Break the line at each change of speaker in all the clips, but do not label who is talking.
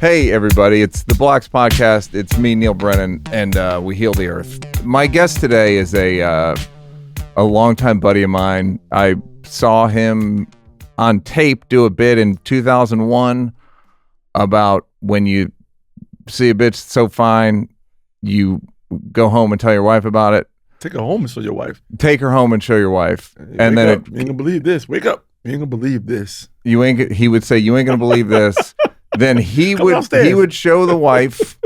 Hey, everybody. It's the Blocks Podcast. It's me, Neal Brennan, and we heal the earth. My guest today is a longtime buddy of mine. I saw him on tape do a bit in 2001 about when you see a bitch so fine, you go home and tell your wife about it.
Take her home and show your wife.
Take her home and show your wife. And then
you ain't gonna believe this. Wake up. You ain't gonna believe this.
He would say, you ain't gonna believe this. Then he would show the wife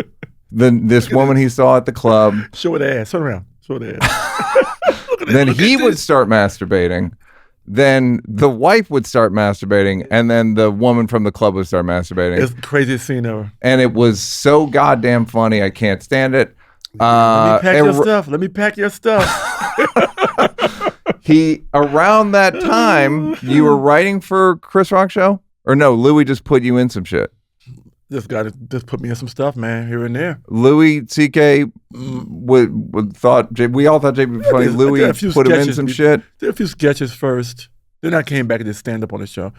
this woman he saw at the club.
Show her the ass. Turn around. Show her the ass.
Then he would start masturbating. Then the wife would start masturbating, and then the woman from the club would start masturbating.
It's the craziest scene ever.
And it was so goddamn funny. I can't stand it.
Let me pack your stuff.
Around that time, you were writing for Chris Rock show? Or no, Louis just put you in some shit.
This guy just put me in some stuff, man, here and there.
Louis C.K. We all thought JB was funny. Louis put him in some shit.
Did a few sketches first. Then I came back and did stand up on the show.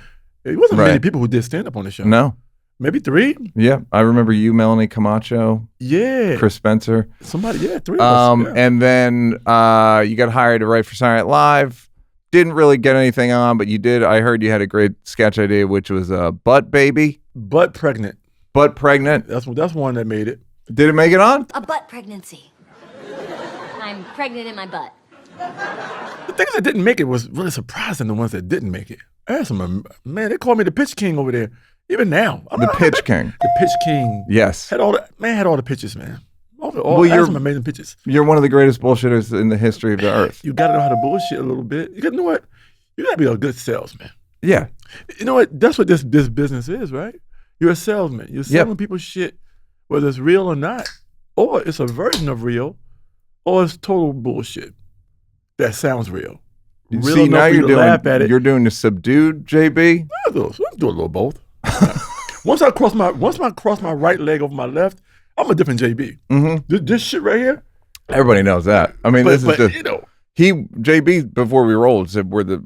It wasn't many people who did stand up on the show.
No.
Maybe 3?
Yeah. I remember you, Melanie Camacho.
Yeah.
Chris Spencer.
Somebody, 3 of us. Yeah.
And then you got hired to write for Saturday Night Live. Didn't really get anything on, but you did. I heard you had a great sketch idea, which was Butt Baby.
Butt Pregnant.
Butt Pregnant.
That's one that made it.
Did it make it on?
A butt pregnancy. I'm pregnant in my butt.
The things that didn't make it was really surprising, the ones that didn't make it. Man, they called me the Pitch King over there. Even now.
The Pitch King.
The Pitch King.
Yes.
Had all the pitches, man. You're some amazing pitches.
You're one of the greatest bullshitters in the history of the earth.
You got to know how to bullshit a little bit. You got to know what? You got to be a good salesman.
Yeah.
You know what? That's what this business is, right? You're a salesman. You're selling people shit, whether it's real or not, or it's a version of real, or it's total bullshit that sounds real. Real
See, now
laugh at it.
You're doing the subdued JB.
I do a little both. Once I cross my right leg over my left, I'm a different JB.
Mm-hmm.
This shit right here.
Everybody knows that. I mean, JB before we rolled said we're the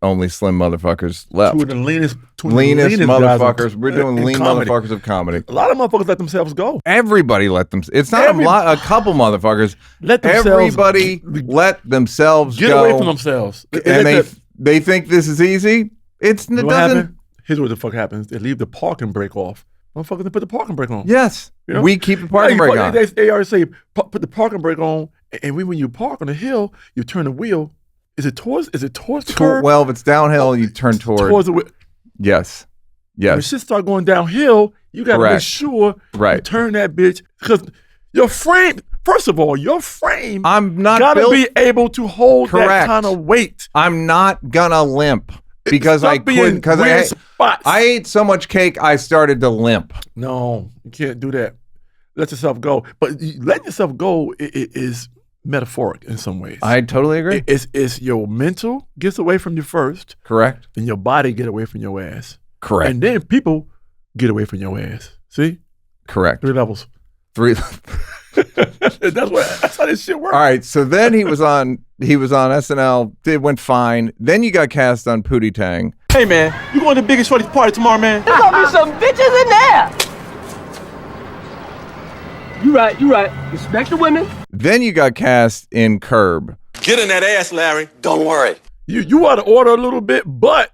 only slim motherfuckers left.
Two of the leanest
motherfuckers. We're doing lean
comedy.
Motherfuckers of comedy.
A lot of motherfuckers let themselves go.
Everybody let them. It's not a couple motherfuckers. Everybody let themselves
get
go.
away from themselves.
And they think this is easy. It doesn't.
Here's what the fuck happens. They leave the parking brake off. Motherfuckers, they put the parking brake on.
Yes. You know? We keep the parking brake on.
They always say, put the parking brake on, and when you park on a hill, you turn the wheel. Is it towards the curb?
Well, if it's downhill, you turn towards
the wheel.
Yes.
When shit start going downhill, you got to make sure you turn that bitch. Because your frame, first of all,
I'm not
got to be able to hold that kind of weight.
I'm not going to limp. Because I couldn't, because I ate so much cake, I started to limp.
No, you can't do that. Let yourself go. But letting yourself go is metaphoric in some ways.
I totally agree.
It's your mental gets away from you first.
Correct.
Then your body get away from your ass.
Correct.
And then people get away from your ass. See?
Correct.
3 levels. That's how this shit works.
All right, so then he was on SNL. It went fine. Then you got cast on Pootie Tang.
Hey man, you going to the biggest shorty's party tomorrow, man?
There's gonna be some bitches in there. You right. Respect the women.
Then you got cast in Curb.
Get in that ass, Larry.
Don't worry.
You out of order a little bit, but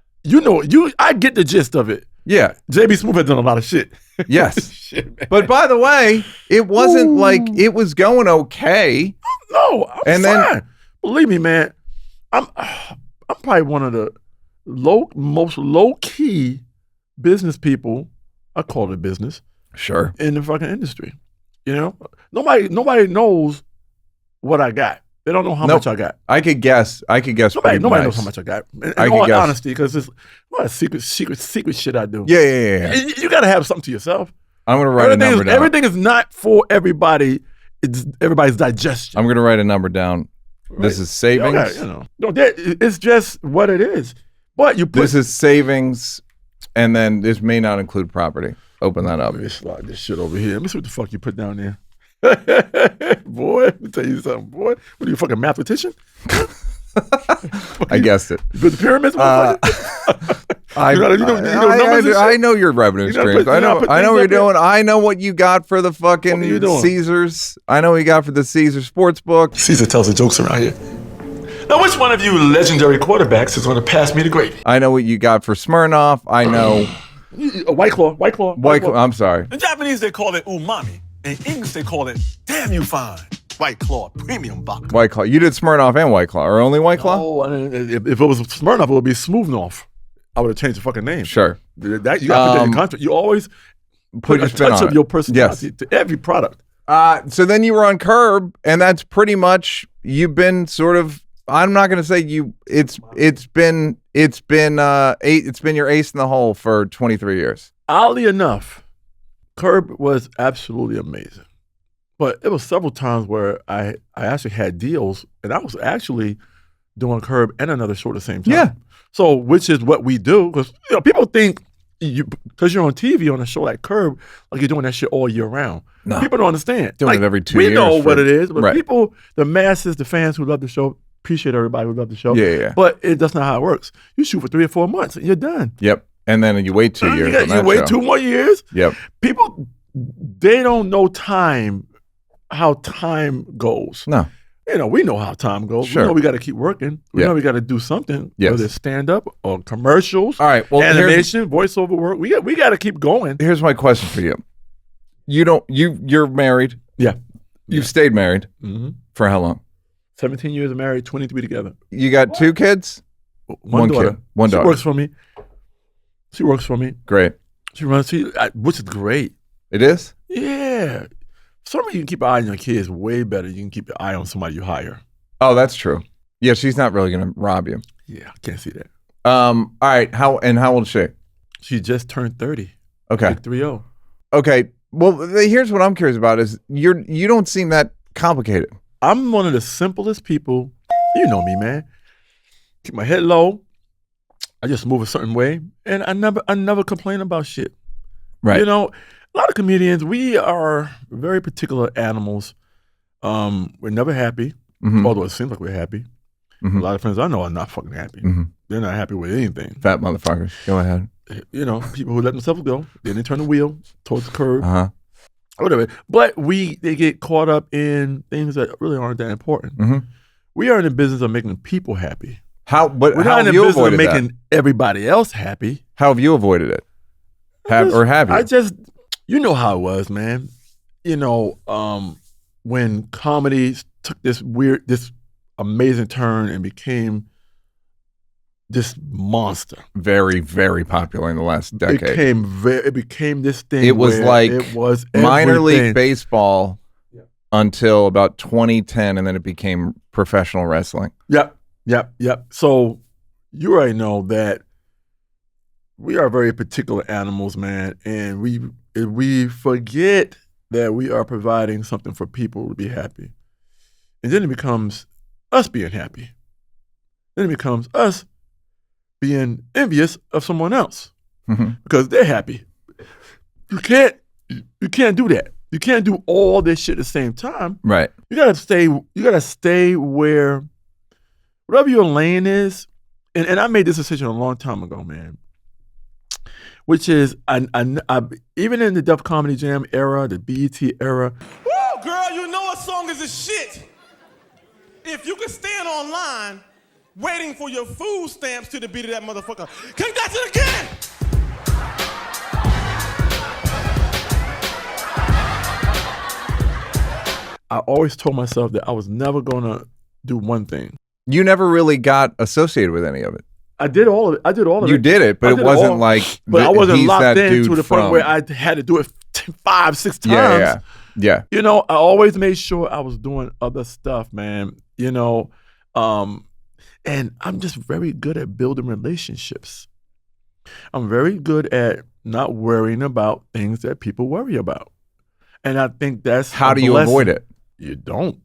I get the gist of it.
Yeah.
JB Smoove has done a lot of shit.
Yes.
Shit,
but by the way, it wasn't like it was going okay.
No, I'm fine. Then, believe me, man, I'm probably one of the most low-key business people. I call it business.
Sure.
In the fucking industry. You know? Nobody knows what I got. They don't know how much I got.
I could guess. Nobody
knows how much I got. In all honesty, because it's a lot of secret shit I do.
Yeah.
You got to have something to yourself.
I'm going to write a number down.
Everything is not for everybody. It's everybody's digestion.
I'm going to write a number down. Right. This is savings.
Okay, it's just what it is. But you put
this is savings, and then this may not include property. Open that up.
Let me slide this shit over here. Let me see what the fuck you put down there. Boy, let me tell you something, boy. What are you, a fucking mathematician?
I guessed it.
You put the pyramids.
I know your revenue streams. I know what you're doing. I know what you got for the fucking Caesars. I know what you got for the Caesars Sportsbook.
Caesar tells the jokes around here. Now, which one of you legendary quarterbacks is going to pass me the gravy?
I know what you got for Smirnoff. I know.
White Claw.
I'm sorry.
In Japanese, they call it umami. In English, they call it damn you fine. White Claw, premium vodka.
White Claw. You did Smirnoff and White Claw, or only White Claw?
Oh, if it was Smirnoff, it would be Smoove. I would have changed the fucking name.
Sure.
That you got to put that in contract. You always put a touch of your personality to every product.
So then you were on Curb, and that's pretty much you've been sort of. I'm not going to say you. It's been your ace in the hole for 23 years.
Oddly enough, Curb was absolutely amazing, but it was several times where I actually had deals, and I was actually doing Curb and another show at the same time.
Yeah.
So, which is what we do, because people think because you're on TV on a show like Curb, like you're doing that shit all year round. No. People don't understand.
Doing it every 2 years.
We know what it is, but people, the masses, the fans who love the show, appreciate everybody who love the show.
Yeah.
But that's not how it works. You shoot for 3 or 4 months and you're done.
Yep. And then you wait 2 years.
You wait 2 more years.
Yep.
People, they don't know how time goes.
No.
We know how time goes.
Sure.
We know we got to keep working. We know we got to do something.
Yes.
Whether it's stand up or commercials.
All right. Well,
animation, voiceover work. We got to keep going.
Here's my question for you. You're married.
Yeah.
You've stayed married for how long?
17 years of married, 23 together.
You got 2 kids?
One daughter.
Kid. One daughter.
She works for me.
Great.
Which is great.
It is?
Yeah. Somebody you can keep an eye on your kids way better. You can keep your eye on somebody you hire.
Oh, that's true. Yeah, she's not really going to rob you.
Yeah, I can't see that.
All right. How old is she?
She just turned 30.
Okay.
Like 3-0.
Okay. Well, here's what I'm curious about is you don't seem that complicated.
I'm one of the simplest people. You know me, man. Keep my head low. I just move a certain way, and I never complain about shit.
Right.
A lot of comedians, we are very particular animals. We're never happy, although it seems like we're happy. A lot of friends I know are not fucking happy. They're not happy with anything.
Fat motherfuckers. Go ahead.
People who let themselves go, then they turn the wheel towards the curb. Whatever. But they get caught up in things that really aren't that important. We are in the business of making people happy. We're not in the business of making everybody else happy.
How have you avoided it? Have you?
You know how it was, man. When comedy took this amazing turn and became this monster.
Very, very popular in the last decade.
It became this thing.
It was like
it was
minor league baseball until about 2010, and then it became professional wrestling.
Yep. So you already know that we are very particular animals, man, and we forget that we are providing something for people to be happy. And then it becomes us being happy. Then it becomes us being envious of someone else because they're happy. You can't do that. You can't do all this shit at the same time.
Right.
You gotta stay where whatever your lane is. And I made this decision a long time ago, man. Which is, I even in the Def Comedy Jam era, the BET era.
Woo, girl, you know a song is a shit. If you can stand online waiting for your food stamps to the beat of that motherfucker, congrats again.
I always told myself that I was never gonna do one thing.
You never really got associated with any of it.
I did all of it.
You did it, but it wasn't like.
But I wasn't locked in to the point where I had to do it 5-6 times.
Yeah.
I always made sure I was doing other stuff, man. And I'm just very good at building relationships. I'm very good at not worrying about things that people worry about. And I think that's
how do you avoid it?
You don't.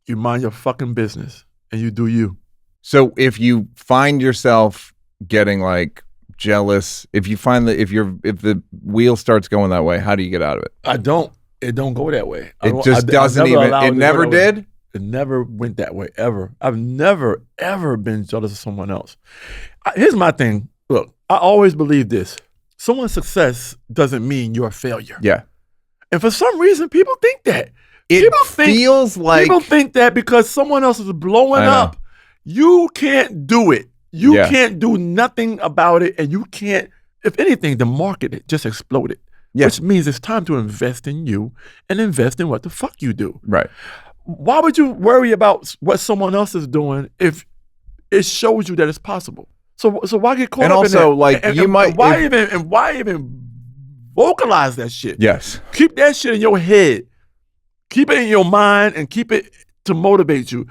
You mind your fucking business and you do you.
So if you find yourself getting like jealous, if the wheel starts going that way, how do you get out of it?
I don't. It don't go that way.
It just doesn't even. It never did.
It never went that way, ever. I've never, ever been jealous of someone else. Here's my thing. Look, I always believe this. Someone's success doesn't mean you're a failure.
Yeah.
And for some reason, people think that.
People think
that because someone else is blowing up, you can't do it. You can't do nothing about it, and you can't, if anything, the market it just exploded. Yeah. Which means it's time to invest in you and invest in what the fuck you do.
Right.
Why would you worry about what someone else is doing if it shows you that it's possible? So why get caught up in that? And also, why even vocalize that shit?
Yes.
Keep that shit in your head. Keep it in your mind and keep it to motivate you.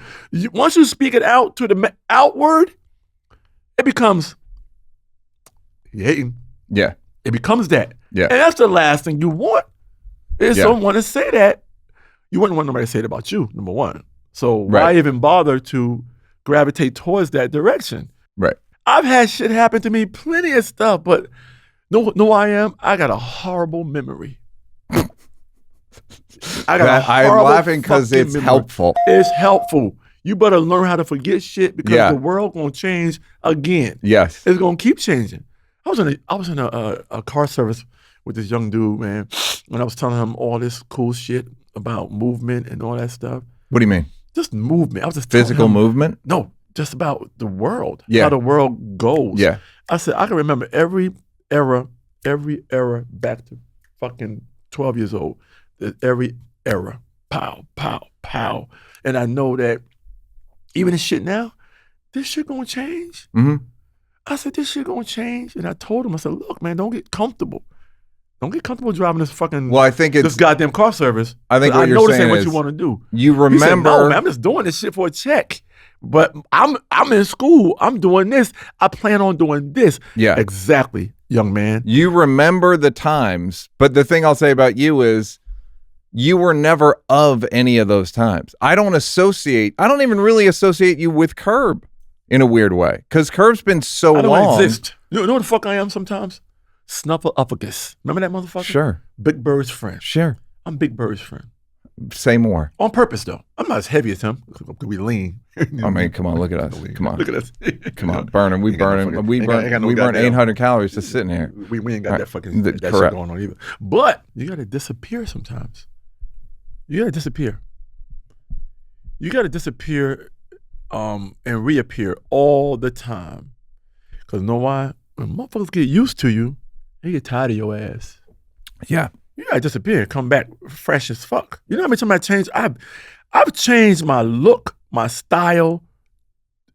Once you speak it out to the outward, it becomes hating.
Yeah.
It becomes that.
Yeah.
And that's the last thing you want is someone to say that. You wouldn't want nobody to say it about you, number one. So why even bother to gravitate towards that direction?
Right.
I've had shit happen to me, plenty of stuff, but know I am? I got a horrible memory. I'm
laughing because it's helpful.
It's helpful. You better learn how to forget shit because the world gonna change again.
Yes.
It's gonna keep changing. I was in a car service with this young dude, man, and I was telling him all this cool shit about movement and all that stuff.
What do you mean?
Just movement. I was just
physical movement?
No, just about the world.
Yeah.
How the world goes.
Yeah.
I said, I can remember every era back to fucking 12 years old. Every era. Pow, pow, pow. And I know that even this shit now, this shit gonna change.
Mm-hmm.
I said, this shit gonna change. And I told him, I said, look, man, don't get comfortable. Don't get comfortable driving this fucking this goddamn car service.
I think what you're saying
this ain't what
is
you want to do.
You remember?
He said, no, man, I'm just doing this shit for a check. But I'm in school. I'm doing this. I plan on doing this.
Yeah,
exactly, young man.
You remember the times, but the thing I'll say about you is you were never of any of those times. I don't even really associate you with Curb in a weird way because Curb's been so long.
I don't exist. You know what the fuck I am sometimes? Snuffleupagus. Remember that motherfucker?
Sure.
Big Bird's friend.
Sure.
I'm Big Bird's friend.
Say more.
On purpose, though. I'm not as heavy as him. We lean.
I mean, come on, look at us. Come on.
Look at us.
Come on, burning. We burn 800 calories just sitting here.
We ain't got that fucking that shit going on either. But you got to disappear sometimes. You got to disappear. You got to disappear and reappear all the time. Because you know why? When motherfuckers get used to you, they get tired of your ass.
Yeah.
You gotta disappear and come back fresh as fuck. You know how many times I changed? I've changed my look, my style.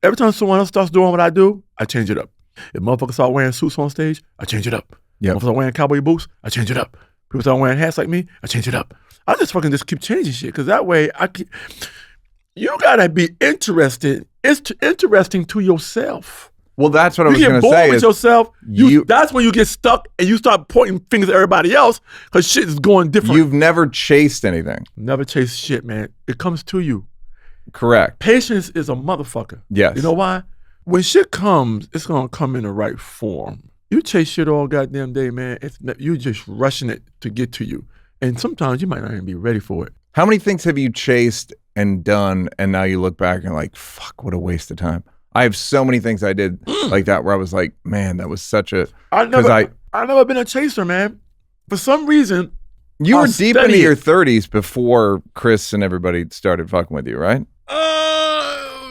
Every time someone else starts doing what I do, I change it up. If motherfuckers start wearing suits on stage, I change it up.
Yep.
Motherfuckers start wearing cowboy boots, I change it up. People start wearing hats like me, I change it up. I just keep changing shit because that way you gotta be interested. It's interesting to yourself.
Well, that's what I was going to say.
You get bored with yourself. That's when you get stuck and you start pointing fingers at everybody else because shit is going different.
You've never chased anything.
Never chased shit, man. It comes to you.
Correct.
Patience is a motherfucker.
Yes.
You know why? When shit comes, it's going to come in the right form. You chase shit all goddamn day, man. You're just rushing it to get to you. And sometimes you might not even be ready for it.
How many things have you chased and done and now you look back and you're like, fuck, what a waste of time? I have so many things I did like that where I was like, man, that was such a... I've
never been a chaser, man. For some reason...
You were deep into your 30s before Chris and everybody started fucking with you, right?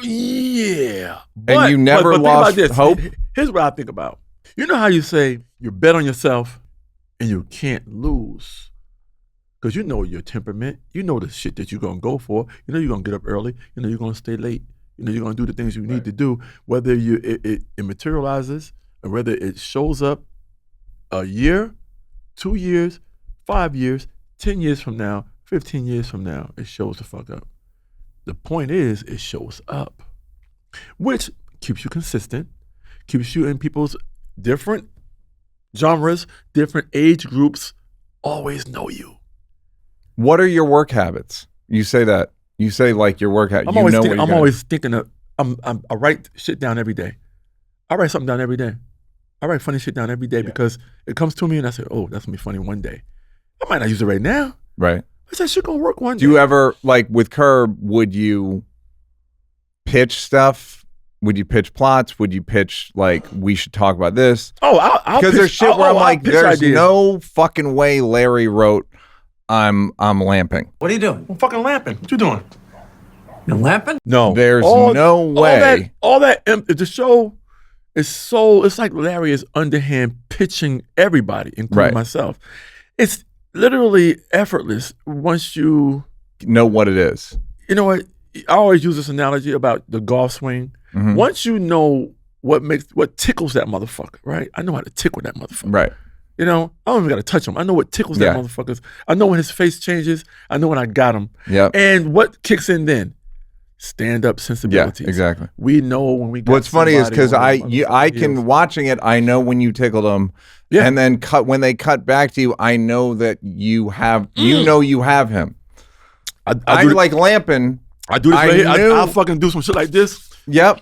Yeah.
And you never lost hope?
Here's what I think about. You know how you say you bet on yourself and you can't lose? Because you know your temperament. You know the shit that you're going to go for. You know you're going to get up early. You know you're going to stay late. You know, you're going to do the things you need to do, whether it materializes or whether it shows up a year, 2 years, 5 years, 10 years from now, 15 years from now, it shows the fuck up. The point is, it shows up, which keeps you consistent, keeps you in people's different genres, different age groups, always know you.
What are your work habits? You say that. You say like your workout.
I'm always thinking of. I write shit down every day. I write something down every day. I write funny shit down every day because it comes to me and I say, "Oh, that's gonna be funny one day." I might not use it right now.
Right.
I said, shit gonna work one day.
Do you ever, like with Curb, would you pitch stuff? Would you pitch plots? Would you pitch, like, we should talk about this?
Oh, I'll
Because there's shit where I'm like, there's
ideas.
no fucking way Larry wrote I'm lamping.
What are you doing?
I'm fucking lamping. What you doing?
You're lamping?
No.
There's no way.
The show is so, it's like Larry is underhand pitching everybody, including
Right.
myself. It's literally effortless once you
Know what it is.
You know what? I always use this analogy about the golf swing.
Mhm.
Once you know what tickles that motherfucker, right? I know how to tickle that motherfucker.
Right.
You know, I don't even got to touch him. I know what tickles that
Yeah.
motherfucker. I know when his face changes. I know when I got him.
Yep.
And what kicks in then? Stand-up
Yeah,
sensibilities.
exactly.
We know when we got
What's funny is because
somebody on
I
the
can,
heels.
watching it, I know when you tickled them.
Yeah.
And then when they cut back to you, I know that you have, you know you have him. I
do
like lamping.
I do this
I
right here.
knew-
I'll fucking do some shit like this.
Yep.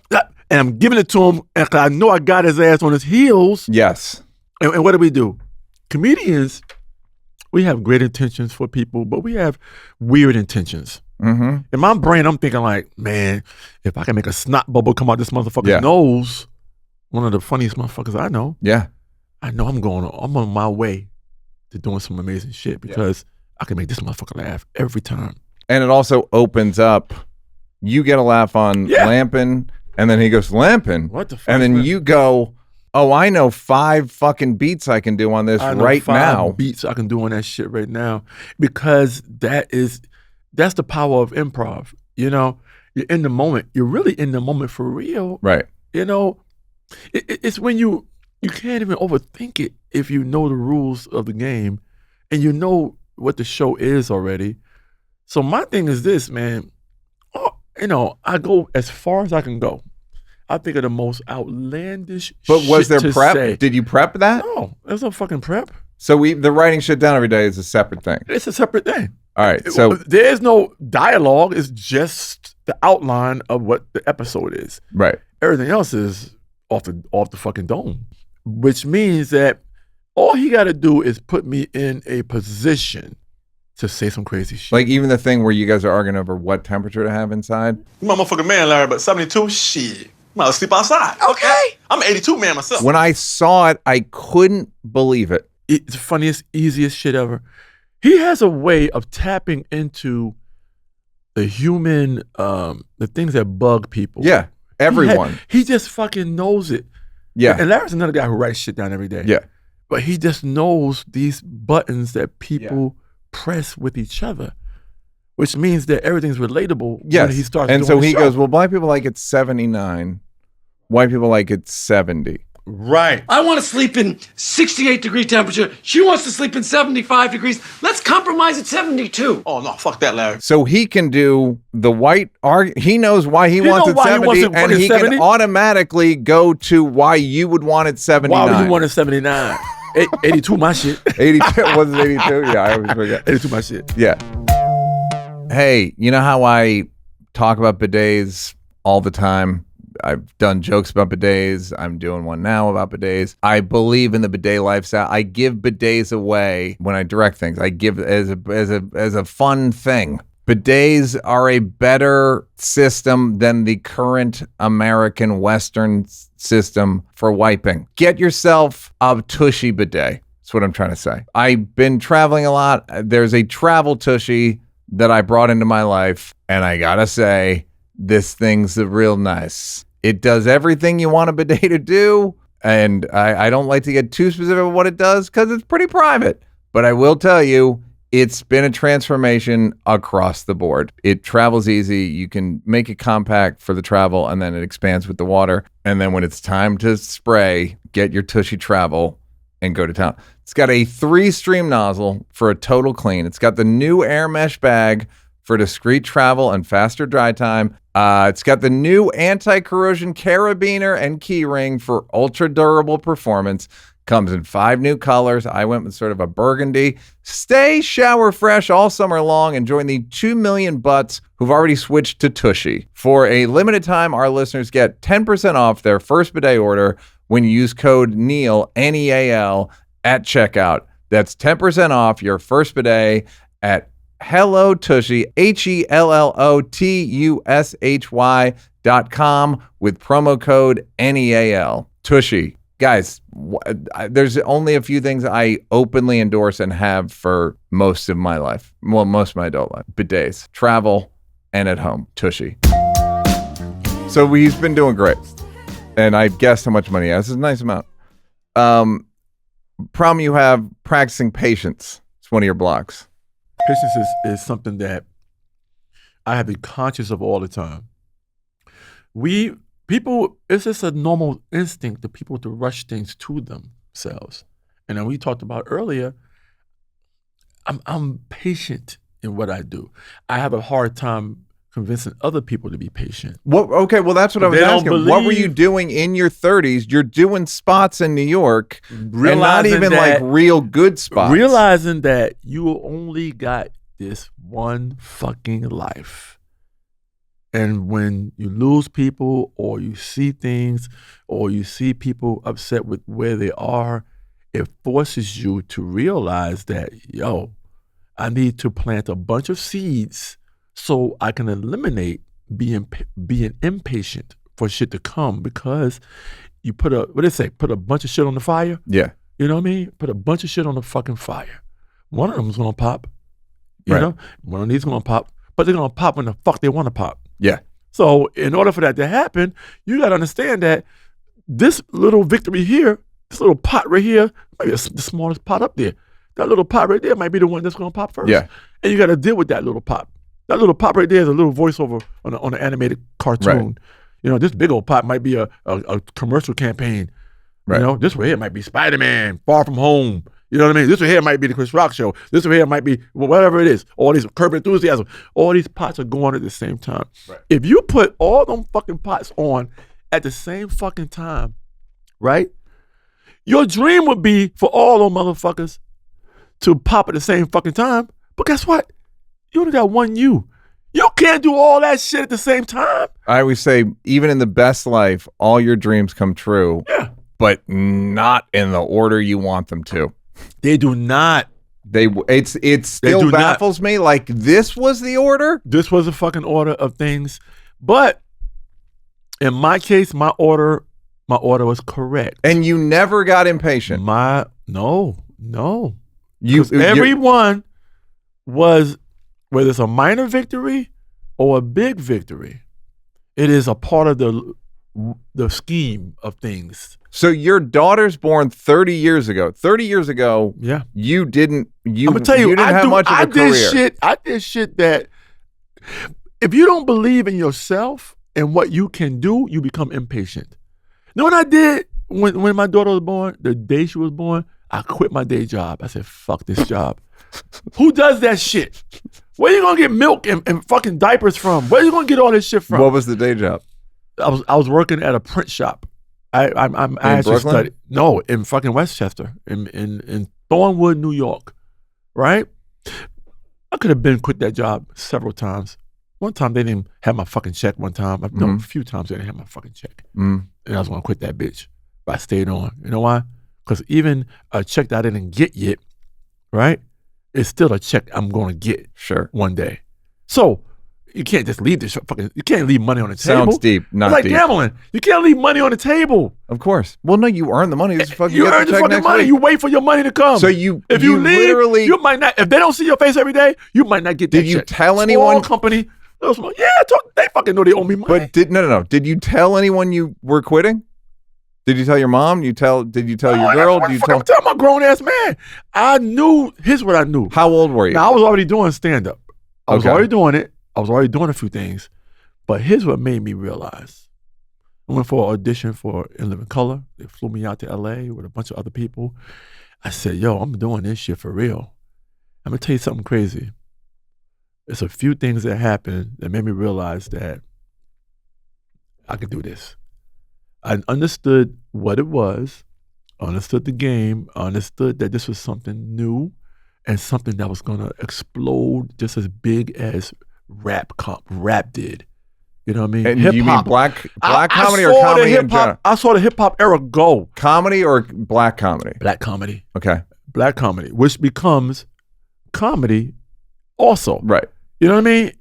And I'm giving it to him, and I know I got his ass on his heels.
Yes.
And what do? Comedians, we have great intentions for people, but we have weird intentions.
Mm-hmm.
In my brain, I'm thinking like, man, if I can make a snot bubble come out this motherfucker's
Yeah.
nose, one of the funniest motherfuckers I know,
Yeah.
I know I'm on my way to doing some amazing shit because I can make this motherfucker laugh every time.
And it also opens up. You get a laugh on lamping, and then he goes lamping.
What the fuck?
And then you go, oh, I know 5 fucking beats I can do on this
I know
right
5
now.
beats I can do on that shit right now because that's the power of improv. You know, you're in the moment. You're really in the moment for real.
Right.
You know, it's when you can't even overthink it if you know the rules of the game and you know what the show is already. So my thing is this, man. I go as far as I can go. I think of the most outlandish
But was
shit
there
to
prep?
say.
Did you prep that?
No, there's no fucking prep.
So the writing shit down every day is a separate thing.
It's a separate thing.
All right. So
There's no dialogue. It's just the outline of what the episode is.
right.
Everything else is off the fucking dome, which means that all he got to do is put me in a position to say some crazy shit.
Like even the thing where you guys are arguing over what temperature to have inside.
You motherfucking man, Larry, but 72, shit. I'm gonna sleep outside. Okay. I'm an 82 man myself.
When I saw it, I couldn't believe it.
It's the funniest, easiest shit ever. He has a way of tapping into the human, the things that bug people.
Yeah. Everyone.
He just fucking knows it.
Yeah.
And Larry's another guy who writes shit down every day.
Yeah.
But he just knows these buttons that people press with each other, which means that everything's relatable
Yes.
when he starts
and
doing
so
the
he
show.
goes, well, black people like it 79. White people like it 70.
Right.
I want to sleep in 68-degree temperature. She wants to sleep in 75 degrees. Let's compromise at 72.
Oh, no, fuck that, Larry.
So he can do the white argument. He knows why he wants
know
it
why he
70,
wants it
and
fucking
he
70?
can automatically go to why you would want it 79.
Why would you want it 79? 82 my shit.
82 was it 82? Yeah, I always forget.
82 my shit.
Yeah. Hey, you know how I talk about bidets all the time? I've done jokes about bidets. I'm doing one now about bidets. I believe in the bidet lifestyle. I give bidets away when I direct things. I give as a fun thing. Bidets are a better system than the current American Western system for wiping. Get yourself a Tushy bidet. That's what I'm trying to say. I've been traveling a lot. There's a travel Tushy that I brought into my life, and I gotta say, this thing's real nice. It does everything you want a bidet to do, and I don't like to get too specific with what it does because it's pretty private. But I will tell you, it's been a transformation across the board. It travels easy. You can make it compact for the travel, and then it expands with the water. And then when it's time to spray, get your Tushy Travel and go to town. It's got a 3-stream nozzle for a total clean. It's got the new air mesh bag for discreet travel and faster dry time. It's got the new anti-corrosion carabiner and key ring for ultra durable performance. Comes in 5 new colors. I went with sort of a burgundy. Stay shower fresh all summer long and join the 2 million butts who've already switched to Tushy. For a limited time, our listeners get 10% off their first bidet order when you use code NEAL, N-E-A-L, at checkout. That's 10% off your first bidet at Hello Tushy, HELLOTUSHY.com with promo code NEAL. Tushy. Guys, there's only a few things I openly endorse and have for most of my life. Well, most of my adult life. Bidets, travel, and at home. Tushy. So he's been doing great. And I guessed how much money he has. It's a nice amount. Problem you have, practicing patience. It's one of your blocks.
Patience is something that I have been conscious of all the time. People, it's just a normal instinct to people to rush things to themselves. And then we talked about earlier, I'm patient in what I do. I have a hard time convincing other people to be patient.
Well, okay, well, that's what I was asking. What were you doing in your 30s? You're doing spots in New York, and not even like real good spots.
Realizing that you only got this one fucking life. And when you lose people or you see things or you see people upset with where they are, it forces you to realize that, yo, I need to plant a bunch of seeds so I can eliminate being impatient for shit to come, because you put a bunch of shit on the fire.
Yeah.
You know what I mean? Put a bunch of shit on the fucking fire. One of them's gonna pop. You know? One of these gonna pop. But they're gonna pop when the fuck they wanna pop.
Yeah.
So in order for that to happen, you gotta understand that this little victory here, this little pot right here, might be the smallest pot up there. That little pot right there might be the one that's gonna pop first.
Yeah.
And you gotta deal with that little pop. That little pop right there is a little voiceover on an animated cartoon.
Right.
You know, this big old pop might be a commercial campaign.
Right.
You know, this right here might be Spider-Man, Far From Home. You know what I mean? This right here might be the Chris Rock show. This right here might be whatever it is. All these Curb Enthusiasm. All these pots are going at the same time.
Right.
If you put all them fucking pots on at the same fucking time, right? Your dream would be for all those motherfuckers to pop at the same fucking time. But guess what? You only got one you. You can't do all that shit at the same time.
I always say, even in the best life, all your dreams come true.
Yeah.
But not in the order you want them to.
They do not.
It still baffles me. Like, this was the order?
This was the fucking order of things. But in my case, my order was correct.
And you never got impatient.
No.
Everyone
Everyone was, whether it's a minor victory or a big victory, it is a part of the scheme of things.
So your daughter's born 30 years ago. 30 years ago,
yeah,
you didn't.
I'm gonna tell you,
didn't have much of a career.
I did shit that if you don't believe in yourself and what you can do, you become impatient. You know what I did when my daughter was born? The day she was born, I quit my day job. I said, "Fuck this job." Who does that shit? Where you gonna get milk and fucking diapers from? Where you gonna get all this shit from?
What was the day job?
I was working at a print shop. I actually studied. No, in fucking Westchester, in Thornwood, New York, right? I could have quit that job several times. One time they didn't have my fucking check. One time, no, a few times they didn't have my fucking check, and I was gonna quit that bitch, but I stayed on. You know why? Because even a check that I didn't get yet, right? It's still a check I'm gonna get one day. So you can't just leave this fucking. You can't leave money on the table.
Sounds deep, not
it's like
deep.
gambling. You can't leave money on the table.
Of course. Well, no, you earn the money. You
earn the fucking money. You wait for your money to come.
So if you
leave,
literally,
you might not. If they don't see your face every day, you might not get that.
Did you
check.
tell anyone?
Small company. They fucking know they owe me money.
But no. Did you tell anyone you were quitting? Did you tell your mom? Did you tell your girl? Did you tell
my grown ass man? I knew. Here's what I knew.
How old were you?
Now I was already doing stand up. I was
Okay.
already doing it. I was already doing a few things. But here's what made me realize. I went for an audition for In Living Color. They flew me out to LA with a bunch of other people. I said, yo, I'm doing this shit for real. I'm gonna tell you something crazy. There's a few things that happened that made me realize that I could do this. I understood what it was, understood the game, understood that this was something new and something that was gonna explode just as big as rap did. You know what I mean?
And
Hip-hop.
you mean black comedy or comedy in general?
I saw the hip hop era go.
Comedy or black comedy?
Black comedy.
Okay.
Black comedy, which becomes comedy also.
Right.
You know what I mean?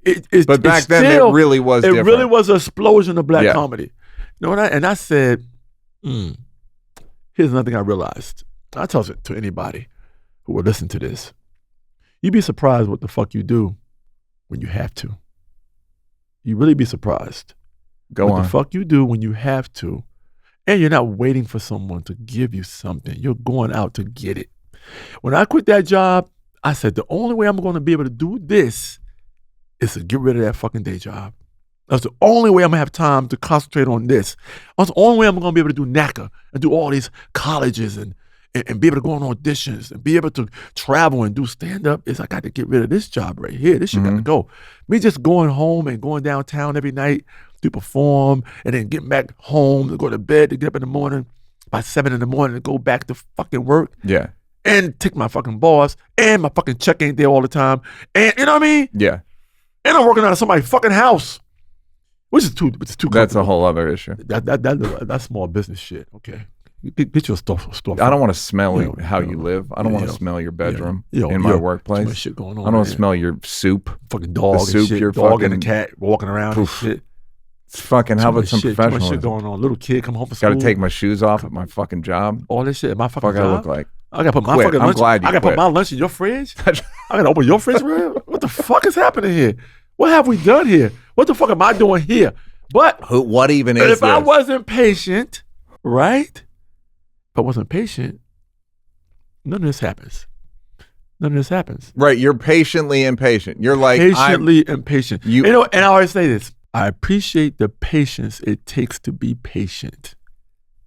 But back then, it really was
It
different.
really was an explosion of black
Yeah.
comedy. You know what I said, here's another thing I realized. I tell it to anybody who will listen to this. You'd be surprised what the fuck you do when you have to. You really be surprised.
Go
what
on.
the fuck you do when you have to. And you're not waiting for someone to give you something. You're going out to get it. When I quit that job, I said, the only way I'm going to be able to do this is to get rid of that fucking day job. That's the only way I'm going to have time to concentrate on this. That's the only way I'm going to be able to do NACA and do all these colleges and be able to go on auditions and be able to travel and do stand-up is I got to get rid of this job right here. This shit got to go. Me just going home and going downtown every night to perform and then getting back home to go to bed to get up in the morning by 7 in the morning to go back to fucking work.
Yeah.
And take my fucking boss and my fucking check ain't there all the time. And you know what I mean?
Yeah.
And I'm working out of somebody's fucking house. Which is too
That's a whole other issue.
That's small business shit. Okay. Get your stuff.
I don't want to smell how you live. I don't want to smell your bedroom in my workplace.
Too much shit going on.
I don't want to smell your soup.
Fucking dog
The soup
and shit.
you're
Dog
fucking,
and a cat walking around and shit.
It's fucking, how about some
Too much
professionalism?
shit going on. Little kid come home from school.
Got to take my shoes off at my fucking job.
All this shit at my fucking
Fuck, I
job.
look like.
I gotta put my
Quit.
fucking
I'm
lunch.
glad you
I gotta
quit.
put my lunch in your fridge. I gotta open your fridge. What the fuck is happening here? What have we done here? What the fuck am I doing here? But
What even is
if
this?
I wasn't patient, right? If I wasn't patient, none of this happens. None of this happens.
Right, you're patiently impatient. You're like
Patiently impatient.
You-
You know, and I always say this. I appreciate the patience it takes to be patient.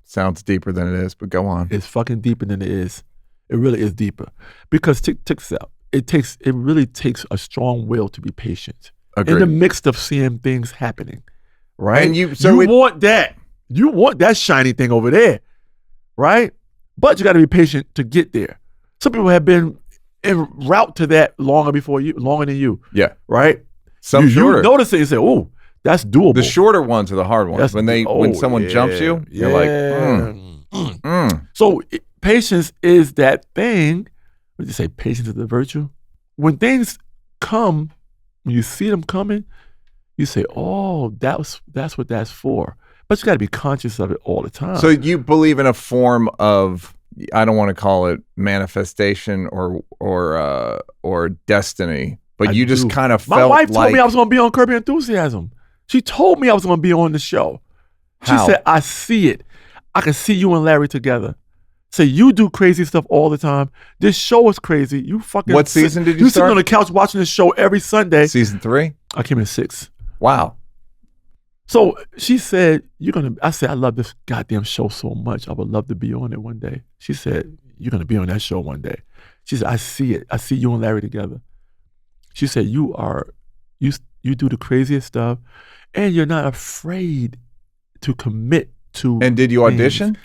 Sounds deeper than it is, but go on.
It's fucking deeper than it is. It really is deeper. Because check this out. It really takes a strong will to be patient.
Agreed.
In the midst of seeing things happening. Right?
And you
want that. You want that shiny thing over there. Right? But you got to be patient to get there. Some people have been en route to that longer than you.
Yeah.
Right?
Some shorter.
You notice it and say, oh, that's doable.
The shorter ones are the hard ones.
That's-
When someone jumps you, you're like,
So patience is that thing. What did you say? Patience is the virtue. When things come, when you see them coming, you say, "Oh, that's what that's for." But you got to be conscious of it all the time.
So you believe in a form of, I don't want to call it manifestation or destiny, but you just kind of felt
my wife told
like,
me I was going to be on Curb Your Enthusiasm. She told me I was going to be on the show. She
How?
said, "I see it. I can see you and Larry together." Say, you do crazy stuff all the time. This show is crazy. You fucking.
What season did you
sitting
start?
on the couch watching this show every Sunday.
Season 3?
I came in 6.
Wow.
So she said, I said, I love this goddamn show so much. I would love to be on it one day. She said, you're going to be on that show one day. She said, I see it. I see you and Larry together. She said, you do the craziest stuff and you're not afraid to commit to.
And did you audition?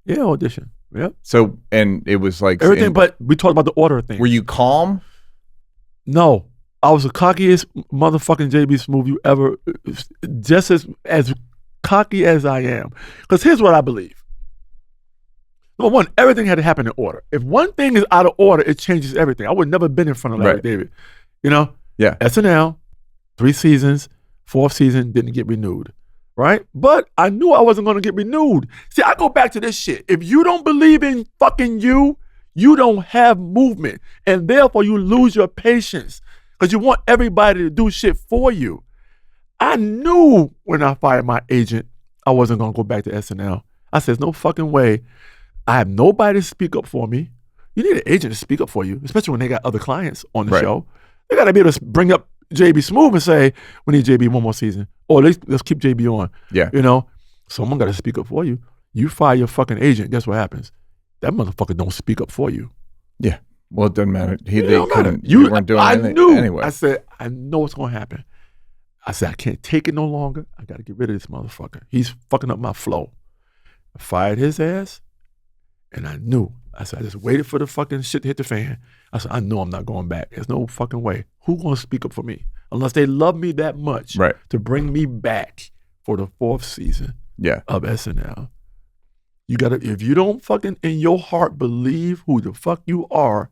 Yeah, audition. Yep.
So, and it was like
Everything, but we talked about the order thing.
Were you calm?
No. I was the cockiest motherfucking JB Smoove you ever, just as cocky as I am. Because here's what I believe. Number one, everything had to happen in order. If one thing is out of order, it changes everything. I would never been in front of Larry David. You know?
Yeah.
SNL, 3 seasons, 4th season, didn't get renewed. Right? But I knew I wasn't going to get renewed. See, I go back to this shit. If you don't believe in fucking you don't have movement. And therefore you lose your patience. Because you want everybody to do shit for you. I knew when I fired my agent, I wasn't going to go back to SNL. I said, there's no fucking way. I have nobody to speak up for me. You need an agent to speak up for you, especially when they got other clients on the show. They got to be able to bring up JB Smoove and say, we need JB one more season. Or let's keep JB on.
Yeah.
You know? Someone got to speak up for you. You fire your fucking agent, guess what happens? That motherfucker don't speak up for you.
Yeah. Well, it doesn't matter. They
Don't matter.
couldn't. You weren't doing anything anyway.
I said, I know what's going to happen. I said, I can't take it no longer. I got to get rid of this motherfucker. He's fucking up my flow. I fired his ass, and I knew. I said, I just waited for the fucking shit to hit the fan. I said, I know I'm not going back. There's no fucking way. Who going to speak up for me? Unless they love me that much to bring me back for the 4th season of SNL. You got to, if you don't fucking in your heart believe who the fuck you are,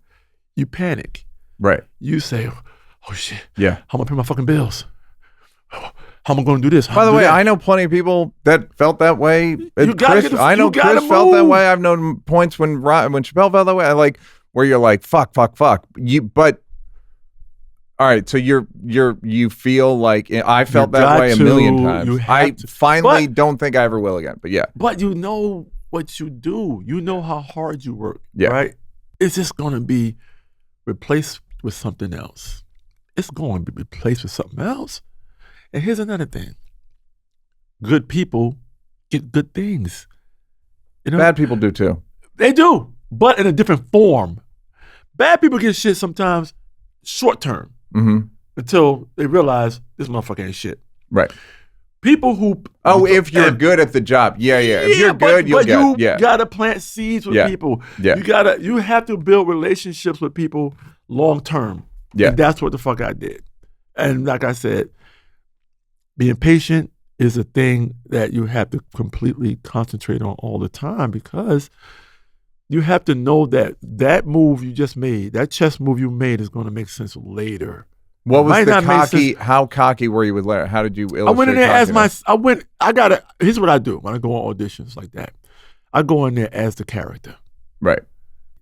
you panic.
Right.
You say, oh shit.
Yeah.
How am I gonna pay my fucking bills? How am I going to do this?
By the way, I know plenty of people that felt that way.
Chris
Chris felt that way. I've known points when Chappelle felt that way. I like where you're like, fuck. But all right, so you feel like I felt that way a million times. I finally don't think I ever will again. But yeah.
But you know what you do. You know how hard you work.
Yeah.
Right? It's just going to be replaced with something else. It's going to be replaced with something else. And here's another thing. Good people get good things. You know?
Bad people do too.
They do, but in a different form. Bad people get shit sometimes short term until they realize this motherfucker ain't shit.
Right.
People who...
if you're good at the job. Yeah. If you're good, you'll get...
You gotta plant seeds with people.
Yeah.
You have to build relationships with people long term.
Yeah.
And that's what the fuck I did. And like I said, being patient is a thing that you have to completely concentrate on all the time, because you have to know that move you just made, that chess move you made, is going to make sense later.
What was the cocky? How cocky were you with Larry? How did you illustrate?
I went in there here's what I do when I go on auditions like that. I go in there as the character.
Right.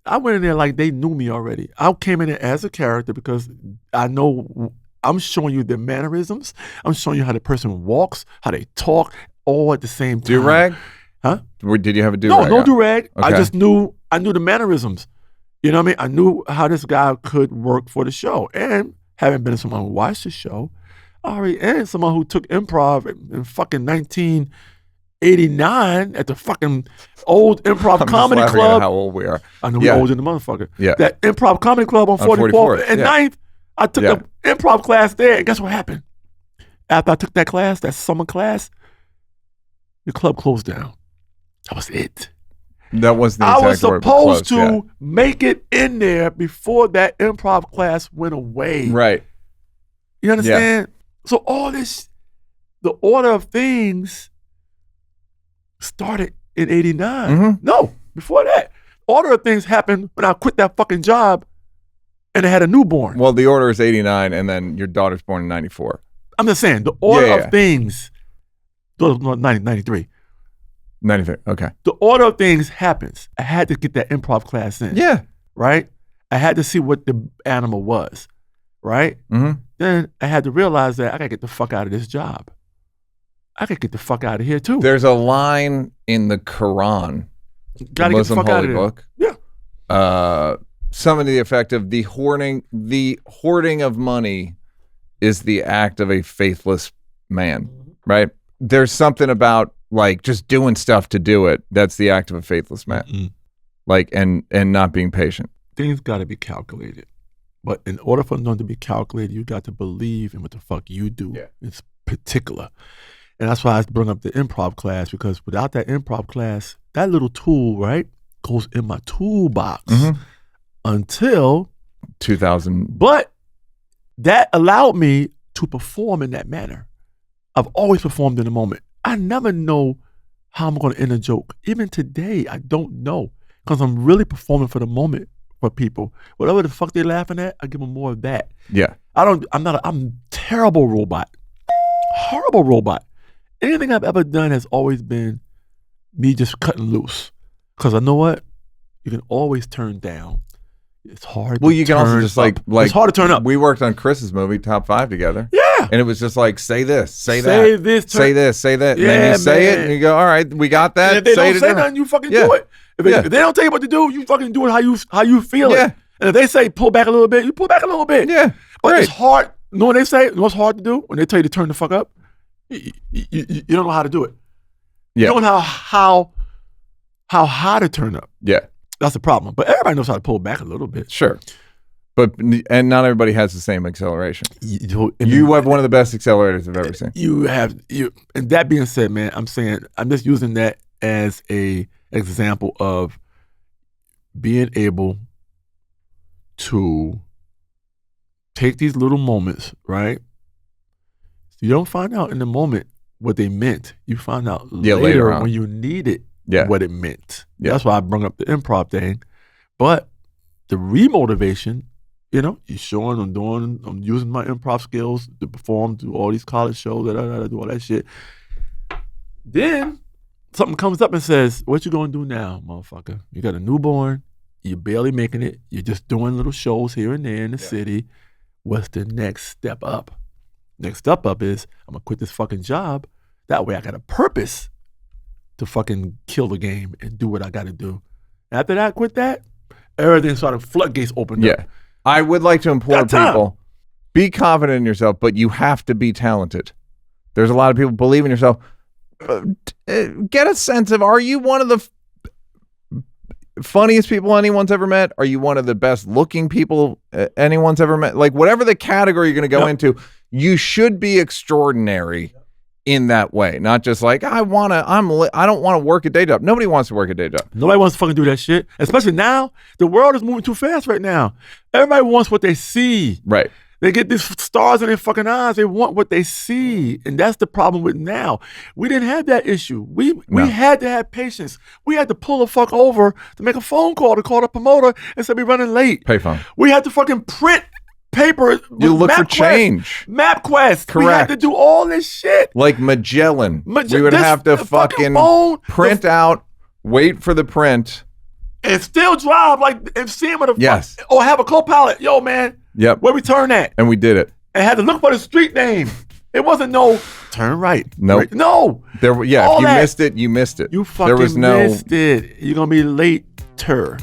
I went in there like they knew me already. I came in there as a character because I know I'm showing you their mannerisms. I'm showing you how the person walks, how they talk, all at the same time.
Do-rag?
Huh?
Did you have a do-rag?
No do-rag.
Okay.
I knew the mannerisms. You know what I mean? I knew how this guy could work for the show. And having been someone who watched the show, and someone who took improv in fucking 1989 at the fucking old improv comedy club.
At how old we are.
I know we're older than the motherfucker.
Yeah.
That improv comedy club on 44th and 9th. I took an improv class there, and guess what happened? After I took that class, that summer class, the club closed down. That was it.
That was the
I
exact
was supposed to make it in there before that improv class went away.
Right.
You understand? Yeah. So all this, the order of things started in 89. No, before that. Order of things happened when I quit that fucking job and I had a newborn.
Well, the order is 89 and then your daughter's born in 94.
I'm just saying, the order of things, 93.
93, okay.
The order of things happens. I had to get that improv class in.
Yeah.
Right? I had to see what the animal was. Right? Then I had to realize that I got to get the fuck out of this job. I got to get the fuck out of here too.
There's a line in the Quran,
the Muslim holy
book.
Yeah.
Something to the effect of the hoarding of money is the act of a faithless man, right? There's something about like just doing stuff to do it. That's the act of a faithless man. Like, and not being patient.
Things got to be calculated. But in order for them to be calculated, you got to believe in what the fuck you do. Yeah. It's particular. And that's why I bring up the improv class, because without that improv class, that little tool, right, goes in my toolbox until
2000.
But that allowed me to perform in that manner. I've always performed in the moment. I never know how I'm going to end a joke. Even today, I don't know, because I'm really performing for the moment for people. Whatever the fuck they laughing at, I give them more of that.
Yeah.
I'm terrible robot. Horrible robot. Anything I've ever done has always been me just cutting loose. Because I know what? You can always turn down. It's hard
Well, you can also just like
it's hard to turn up.
We worked on Chris's movie, Top 5, together.
Yeah.
And it was just like, say this, say that.
Say this.
Say this, say that.
Yeah,
and then you say it,
man.
and you go, all right, we got that.
And if they
say
don't say nothing, you fucking do it. If they don't tell you what to do, you fucking do it how you feel it. And if they say pull back a little bit, you pull back a little bit.
Yeah.
But it's hard. You know what they say? You know what's hard to do? When they tell you to turn the fuck up, you don't know how to do it.
Yeah.
You don't know how high to turn up.
Yeah.
That's the problem. But everybody knows how to pull back a little bit.
Sure. And not everybody has the same acceleration.
You
have one of the best accelerators I've ever seen.
And that being said, man, I'm just using that as a example of being able to take these little moments, right? You don't find out in the moment what they meant. You find out later when you need it what it meant. Yeah. That's why I brought up the improv thing. But the remotivation You know, you're showing, I'm using my improv skills to perform, do all these college shows, do all that shit. Then something comes up and says, what you gonna do now, motherfucker? You got a newborn, you're barely making it, you're just doing little shows here and there in the city. What's the next step up? Next step up is, I'm gonna quit this fucking job. That way I got a purpose to fucking kill the game and do what I gotta do. After that, I quit that, everything started, floodgates opened up.
I would like to implore people, be confident in yourself, but you have to be talented. There's a lot of people believe in yourself. Get a sense of, are you one of the funniest people anyone's ever met? Are you one of the best looking people anyone's ever met? Like, whatever the category you're going to go into, you should be extraordinary in that way. Not just like, I don't want to work a day job. Nobody wants to work a day job.
Nobody wants to fucking do that shit. Especially now, the world is moving too fast right now. Everybody wants what they see.
Right.
They get these stars in their fucking eyes. They want what they see. And that's the problem with now. We didn't have that issue. We had to have patience. We had to pull the fuck over to make a phone call to call the promoter and say we're running late.
Payphone.
We had to fucking print paper.
You look for change.
MapQuest.
Correct.
We had to do all this shit.
Like Magellan. We would have to fucking print out, wait for the print.
And still drive and see him with a or have a co-pilot. Yo, man.
Yep.
Where we turn at?
And we did it.
And had to look for the street name. It wasn't no turn right.
Nope.
Right. No.
If you missed it, you missed it.
You fucking missed it. You're going to be later.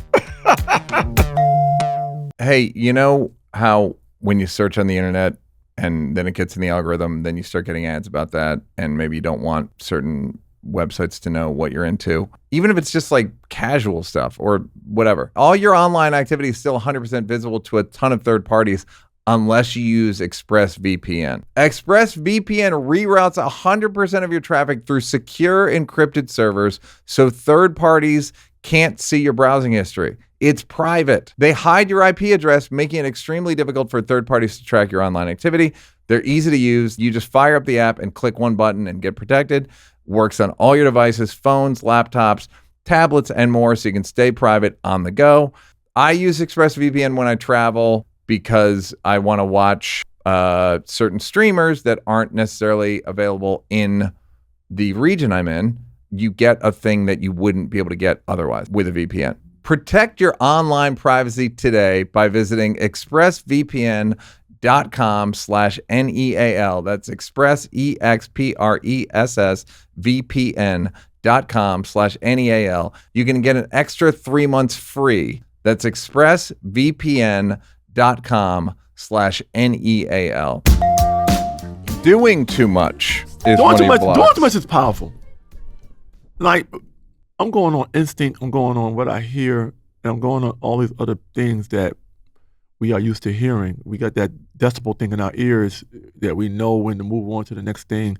Hey, you know how when you search on the internet and then it gets in the algorithm, then you start getting ads about that, and maybe you don't want certain websites to know what you're into, even if it's just like casual stuff or whatever. All your online activity is still 100% visible to a ton of third parties unless you use ExpressVPN. ExpressVPN reroutes 100% of your traffic through secure encrypted servers so third parties can't see your browsing history. It's private. They hide your IP address, making it extremely difficult for third parties to track your online activity. They're easy to use. You just fire up the app and click one button and get protected. Works on all your devices, phones, laptops, tablets, and more, so you can stay private on the go. I use ExpressVPN when I travel because I want to watch certain streamers that aren't necessarily available in the region I'm in. You get a thing that you wouldn't be able to get otherwise with a VPN. Protect your online privacy today by visiting expressvpn.com/NEAL. That's expressvpn.com/NEAL. You can get an extra 3 months free. That's expressvpn.com/NEAL. Doing too much is
doing too much is powerful. Like, I'm going on instinct, I'm going on what I hear, and I'm going on all these other things that we are used to hearing. We got that decibel thing in our ears that we know when to move on to the next thing.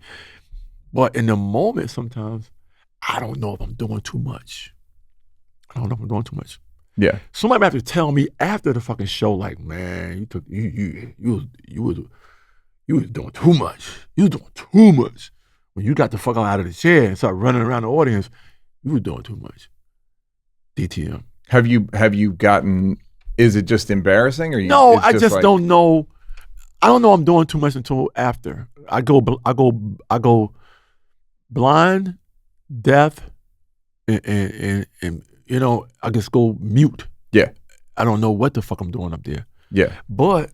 But in the moment, sometimes, I don't know if I'm doing too much.
Yeah.
Somebody might have to tell me after the fucking show, like, man, you was doing too much. You was doing too much. When you got the fuck out of the chair and start running around the audience, you were doing too much. DTM.
Have you gotten? Is it just embarrassing, or
no? I just don't know. I don't know I'm doing too much until after. I go blind, deaf, and you know, I just go mute.
Yeah.
I don't know what the fuck I'm doing up there.
Yeah.
But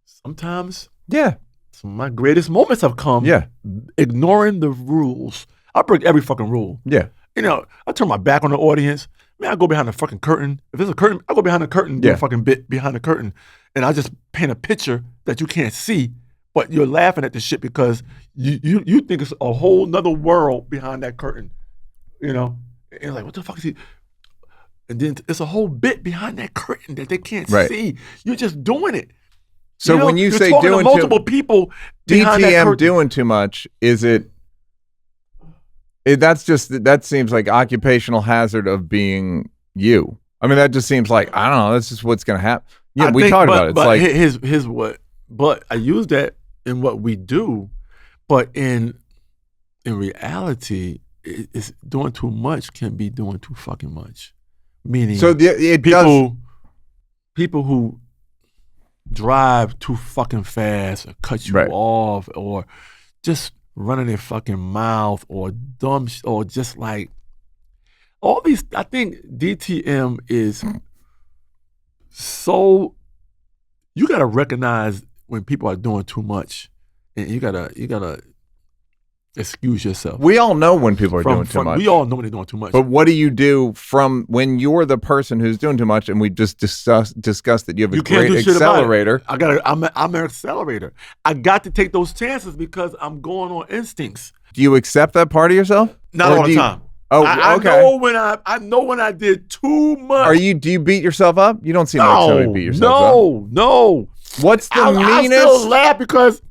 sometimes,
yeah,
some of my greatest moments have come.
Yeah.
Ignoring the rules. I break every fucking rule.
Yeah.
You know, I turn my back on the audience. Man, I go behind the fucking curtain. If there's a curtain, I go behind the curtain, do a fucking bit behind the curtain. And I just paint a picture that you can't see, but you're laughing at the shit because you think it's a whole nother world behind that curtain. You know? And you're like, what the fuck is he? And then it's a whole bit behind that curtain that they can't see. You're just doing it.
So when you say doing
multiple people
DTM doing too much, is it? That seems like occupational hazard of being you. I mean, that just seems like, I don't know, that's just what's going to happen. Yeah, we talked about it. It's
but
like,
here's what. But I use that in what we do, but in reality, it's doing too much can be doing too fucking much. Meaning,
so people
who drive too fucking fast or cut you off or just running their fucking mouth or or just like all these. I think DTM is so. You gotta recognize when people are doing too much, and you gotta excuse yourself.
We all know when people are doing too much.
We all know when they're doing too much.
But what do you do from when you're the person who's doing too much? And we just discussed that you have a great accelerator.
I'm an accelerator. I got to take those chances because I'm going on instincts.
Do you accept that part of yourself?
Not all the time.
Oh,
okay. I know when I did too much.
Do you beat yourself up? You don't seem like somebody beat yourself up.
No.
What's the meanest?
I still laugh because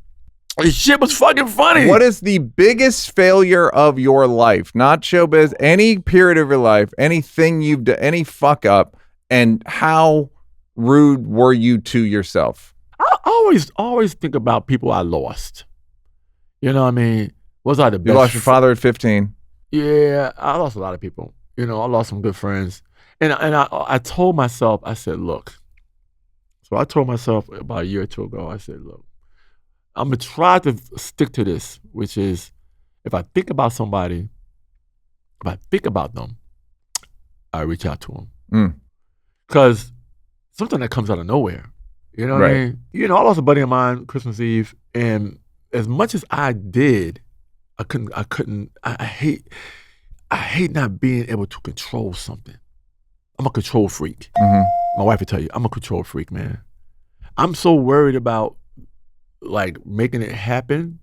this shit was fucking funny.
What is the biggest failure of your life? Not showbiz, any period of your life, anything you've done, any fuck up, and how rude were you to yourself?
I always think about people I lost. You know what I mean? Was I the best?
You lost your father at 15.
Yeah, I lost a lot of people. You know, I lost some good friends. And I told myself, I said, look. So I told myself about a year or two ago, I said, look, I'm going to try to stick to this, which is if I think about somebody, if I think about them, I reach out to them. Because something that comes out of nowhere. You know what I mean? You know, I lost a buddy of mine Christmas Eve, and as much as I did, I hate not being able to control something. I'm a control freak. My wife would tell you, I'm a control freak, man. I'm so worried about like making it happen.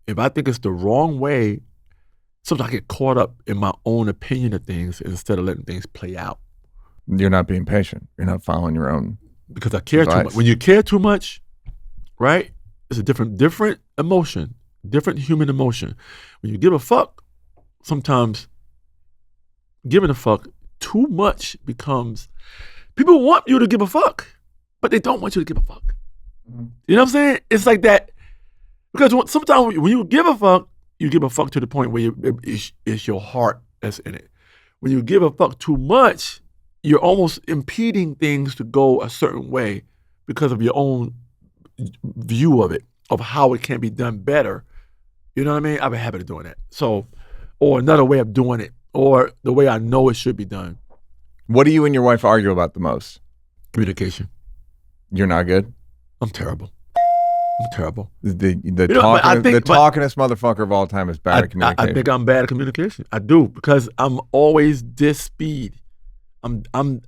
If I think it's the wrong way, sometimes I get caught up in my own opinion of things instead of letting things play out.
You're not being patient. You're not following your own.
Because I care too much. When you care too much, right? It's a different emotion. Different human emotion. When you give a fuck, sometimes giving a fuck too much becomes, people want you to give a fuck, but they don't want you to give a fuck. You know what I'm saying? It's like that, because sometimes when you give a fuck to the point where it's your heart that's in it. When you give a fuck too much, you're almost impeding things to go a certain way because of your own view of it, of how it can be done better. You know what I mean? I've been habit of doing that. So, or another way of doing it, or the way I know it should be done.
What do you and your wife argue about the most?
Communication.
You're not good?
I'm terrible.
The talkingest motherfucker of all time is bad at communication.
I think I'm bad at communication. I do, because I'm always this speed. I'm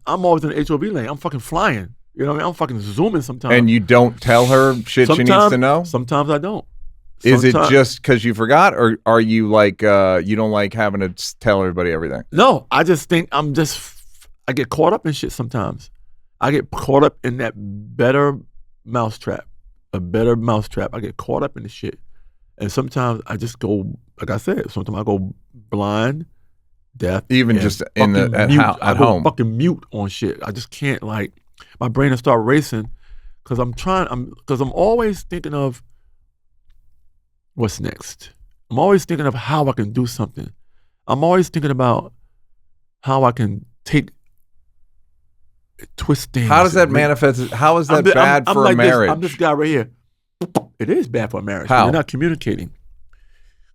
always in the HOV lane. I'm fucking flying. You know what I mean? I'm fucking zooming sometimes.
And you don't tell her shit she needs to know?
Sometimes I don't.
Is it just because you forgot, or are you like, you don't like having to tell everybody everything?
No, I just think I get caught up in shit sometimes. I get caught up in that better mousetrap. I get caught up in the shit. And sometimes I just go, like I said, sometimes I go blind, deaf.
Even just at home.
Fucking mute on shit. I just can't, like, my brain will start racing because I'm always thinking of what's next. I'm always thinking of how I can do something. I'm always thinking about how I can twist things.
How does that manifest? How is that bad for a marriage?
I'm this guy right here. It is bad for a marriage.
How?
You're not communicating.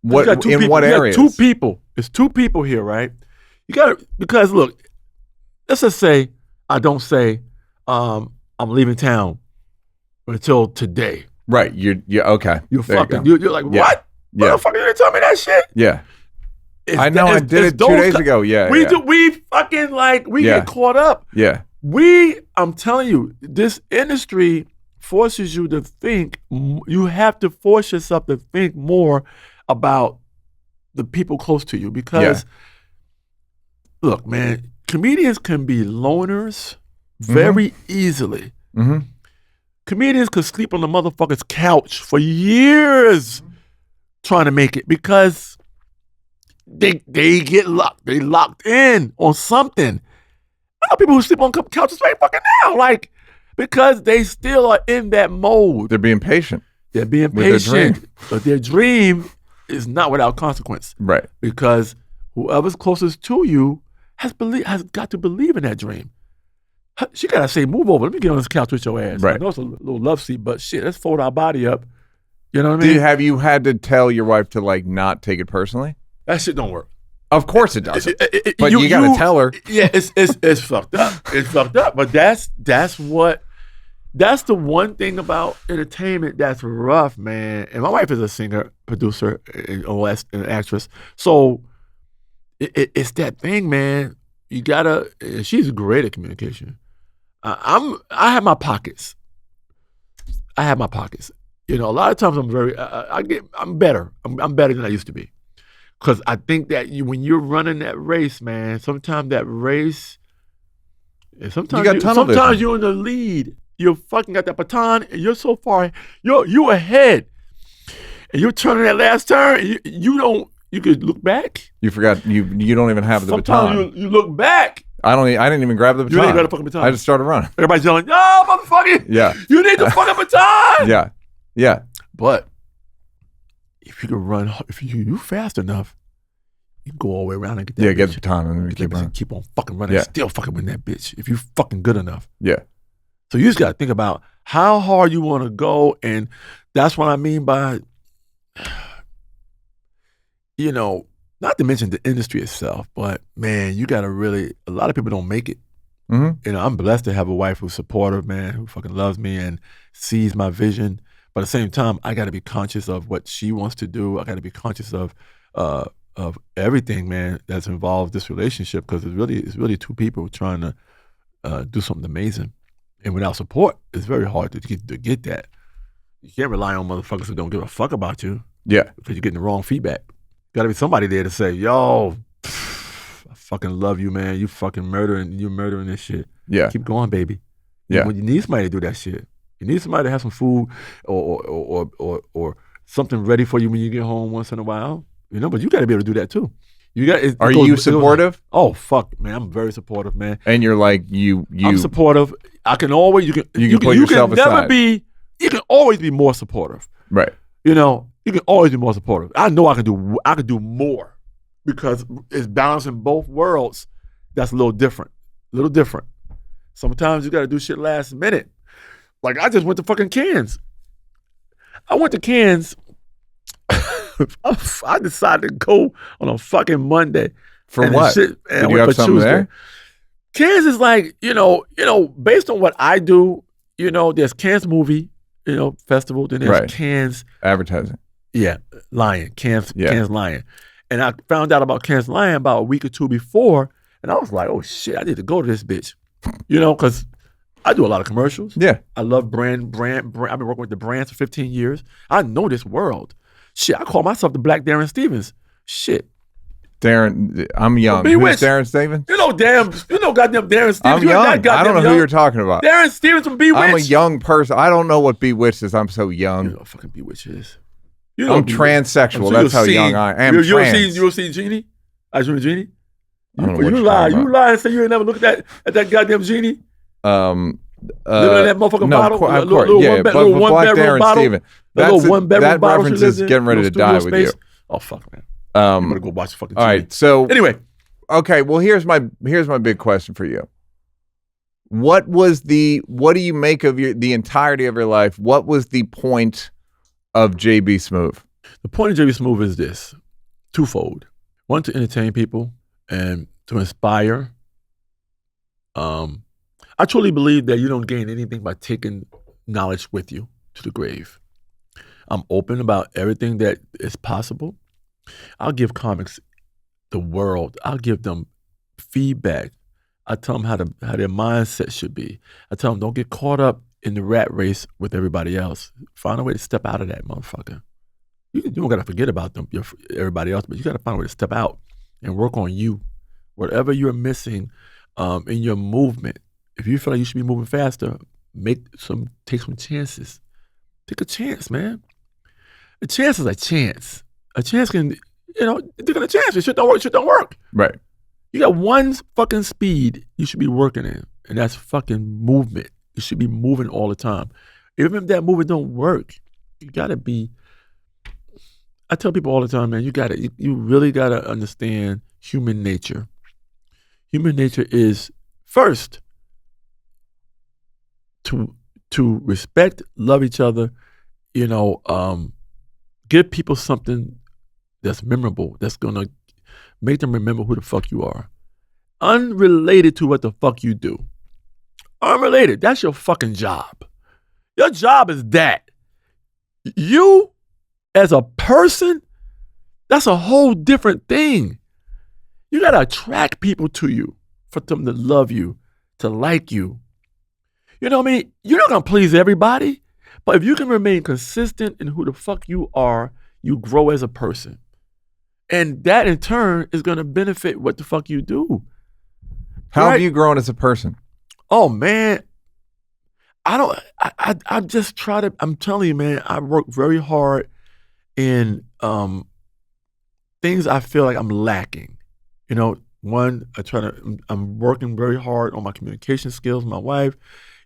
What in what areas?
Two people. It's two people here, right? You got to, because look, let's just say I don't say I'm leaving town until today.
Right. You're okay.
You're fucking. You're like, what?
Yeah.
Motherfucker, you didn't tell me that shit.
Yeah. I know. I did it 2 days ago. Yeah.
We fucking get caught up.
Yeah.
I'm telling you, this industry forces you to think. You have to force yourself to think more about the people close to you, because look, man, comedians can be loners very easily.
Mm-hmm.
Comedians could sleep on the motherfucker's couch for years trying to make it, because they locked in on something. I know people who sleep on couches right fucking now, like, because they still are in that mode.
They're being patient.
They're being patient, but their dream is not without consequence.
Right.
Because whoever's closest to you has got to believe in that dream. She gotta say, move over. Let me get on this couch with your ass.
Right.
I know it's a little love seat, but shit, let's fold our body up. You know what I mean?
Have you had to tell your wife to like not take it personally?
That shit don't work.
Of course it doesn't. But you got to tell her.
Yeah, it's fucked up. It's fucked up. But that's the one thing about entertainment that's rough, man. And my wife is a singer, producer, and actress. So it's that thing, man. You gotta. She's great at communication. I have my pockets. You know, a lot of times I'm better. I'm better than I used to be. Because I think that when you're running that race, man, sometimes that race, sometimes you're in the lead. You're fucking got that baton, and you're so far, you're ahead, and you're turning that last turn. And you could look back.
You forgot you don't even have the baton.
Sometimes you look back.
I didn't even grab the baton.
You didn't grab the fucking baton.
I just started running.
Everybody's yelling, "No, motherfucker!
Yeah,
you need the fucking baton!"
Yeah.
But if you can run, if you fast enough, you can go all the way around and get that.
Yeah, get the baton and keep running.
Keep on fucking running. Still fucking win that bitch if you fucking good enough.
Yeah.
So you just got to think about how hard you want to go, and that's what I mean by, you know, not to mention the industry itself, but man, you got to really. A lot of people don't make it.
Mm-hmm.
You know, I'm blessed to have a wife who's supportive, man, who fucking loves me and sees my vision. But at the same time, I got to be conscious of what she wants to do. I got to be conscious of everything, man, that's involved this relationship, because it's really two people trying to do something amazing. And without support, it's very hard to get that. You can't rely on motherfuckers who don't give a fuck about you.
Yeah,
because you're getting the wrong feedback. Got to be somebody there to say, "Yo, I fucking love you, man. You're murdering this shit.
Yeah,
keep going, baby.
Yeah,
when you need somebody to do that shit." You need somebody to have some food or something ready for you when you get home once in a while, you know. But you got to be able to do that too.
Are you supportive?
Oh fuck, man, I'm very supportive, man.
And you're like I'm
supportive. I can always you can
put yourself aside.
You can always be more supportive,
right?
You know, you can always be more supportive. I know I can do more because it's balancing both worlds. That's a little different. Sometimes you got to do shit last minute. Like, I just went to fucking Cairns. I went to Cairns. I decided to go on a fucking Monday.
For what?
Did
you have something Tuesday. There?
Cairns is like, you know, based on what I do, you know, there's Cairns movie, you know, festival. Then there's Cairns.
Advertising.
Yeah, Lion. Cairns Lion. And I found out about Cairns Lion about a week or two before. And I was like, oh shit, I need to go to this bitch. You know, because I do a lot of commercials. Yeah. I love brand. I've been working with the brands for 15 years. I know this world. Shit, I call myself the Black Darren Stevens. Shit.
Darren, I'm young. Who's Darren Stevens?
You know goddamn Darren Stevens.
I'm young. I don't know who you're talking about.
Darren Stevens from Bewitched.
I'm a young person. I don't know what Bewitched is. I'm so young.
You know what fucking Bewitched is.
I'm transsexual. That's how young I am.
You ever seen Genie? I dream Genie? You lie and say you ain't never looked at that goddamn Genie? Living in that motherfucking bottle.
Of course, yeah. But Black Darren Stevens. That reference is getting ready to die with you.
Oh fuck, man. I'm gonna go watch the fucking TV.
All right, so
anyway.
Okay, well here's my big question for you. What do you make of the entirety of your life? What was the point of JB Smoove?
The point of JB Smoove is this: twofold. One, to entertain people and to inspire. I truly believe that you don't gain anything by taking knowledge with you to the grave. I'm open about everything that is possible. I'll give comics the world. I'll give them feedback. I tell them how their mindset should be. I tell them don't get caught up in the rat race with everybody else. Find a way to step out of that motherfucker. You don't got to forget about everybody else, but you got to find a way to step out and work on you. Whatever you're missing in your movement, if you feel like you should be moving faster, take some chances. Take a chance, man. A chance is a chance. A chance can, taking a chance. It shit don't work.
Right.
You got one fucking speed you should be working in, and that's fucking movement. You should be moving all the time. Even if that movement don't work, you gotta be. I tell people all the time, man, you really gotta understand human nature. Human nature is, first, to respect, love each other, give people something that's memorable, that's gonna make them remember who the fuck you are. Unrelated to what the fuck you do. Unrelated. That's your fucking job. Your job is that. You, as a person, that's a whole different thing. You gotta attract people to you for them to love you, to like you. You know what I mean? You're not gonna please everybody, but if you can remain consistent in who the fuck you are, you grow as a person. And that in turn is gonna benefit what the fuck you do.
How have you grown as a person?
Oh man, I just try to, I'm telling you, man, I work very hard in things I feel like I'm lacking. One, I'm working very hard on my communication skills with my wife.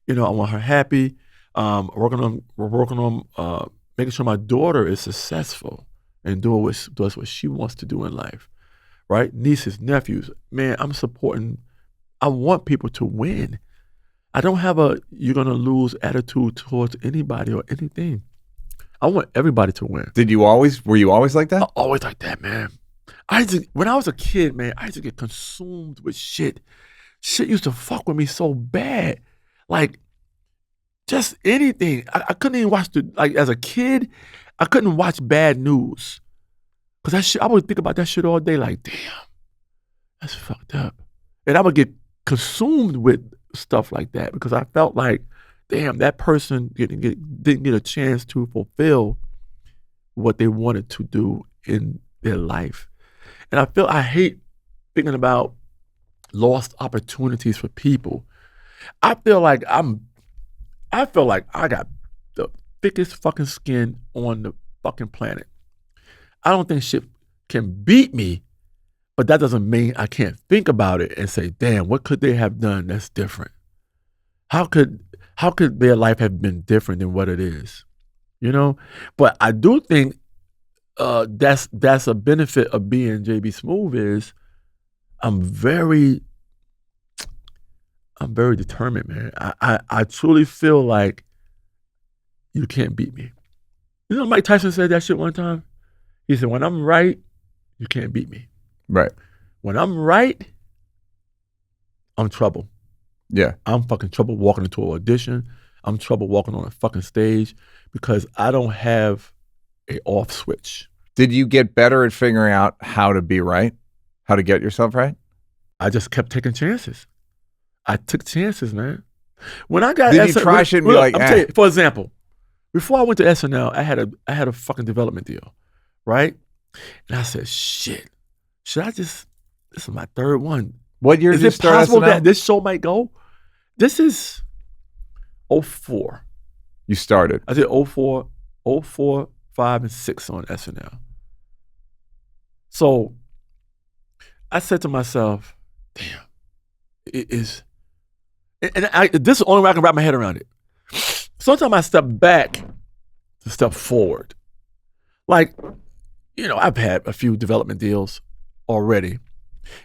I want her happy. We're working on making sure my daughter is successful and does what she wants to do in life, right? Nieces, nephews, man, I'm supporting. I want people to win. I don't have a you're gonna lose attitude towards anybody or anything. I want everybody to win.
Were you always like that?
Always like that, man. When I was a kid, man, I used to get consumed with shit. Shit used to fuck with me so bad. Like, just anything. I couldn't even watch as a kid, I couldn't watch bad news. Cause that shit, I would think about that shit all day, like, damn, that's fucked up. And I would get consumed with stuff like that because I felt like, damn, that person didn't get a chance to fulfill what they wanted to do in their life. And I hate thinking about lost opportunities for people. I feel like I got the thickest fucking skin on the fucking planet. I don't think shit can beat me, but that doesn't mean I can't think about it and say, damn, what could they have done that's different? How could their life have been different than what it is? But I do think that's a benefit of being JB Smoove is I'm very determined, man. I truly feel like you can't beat me. Mike Tyson said that shit one time? He said, when I'm right, you can't beat me.
Right.
When I'm right, I'm trouble.
Yeah.
I'm fucking trouble walking into an audition. I'm trouble walking on a fucking stage because I don't have a off switch.
Did you get better at figuring out how to be right? How to get yourself right?
I just kept taking chances. I took chances, man. When I got
Did you try shit and be like,
tell you, for example, before I went to SNL, I had a fucking development deal, right? And I said, shit, this is my third one.
What year did you start SNL?
Is it possible that this show might go? This is 04.
You started.
I did 04, 5, and 6 on SNL. So I said to myself, damn, it is, and this is the only way I can wrap my head around it. Sometimes I step back to step forward. Like, I've had a few development deals already.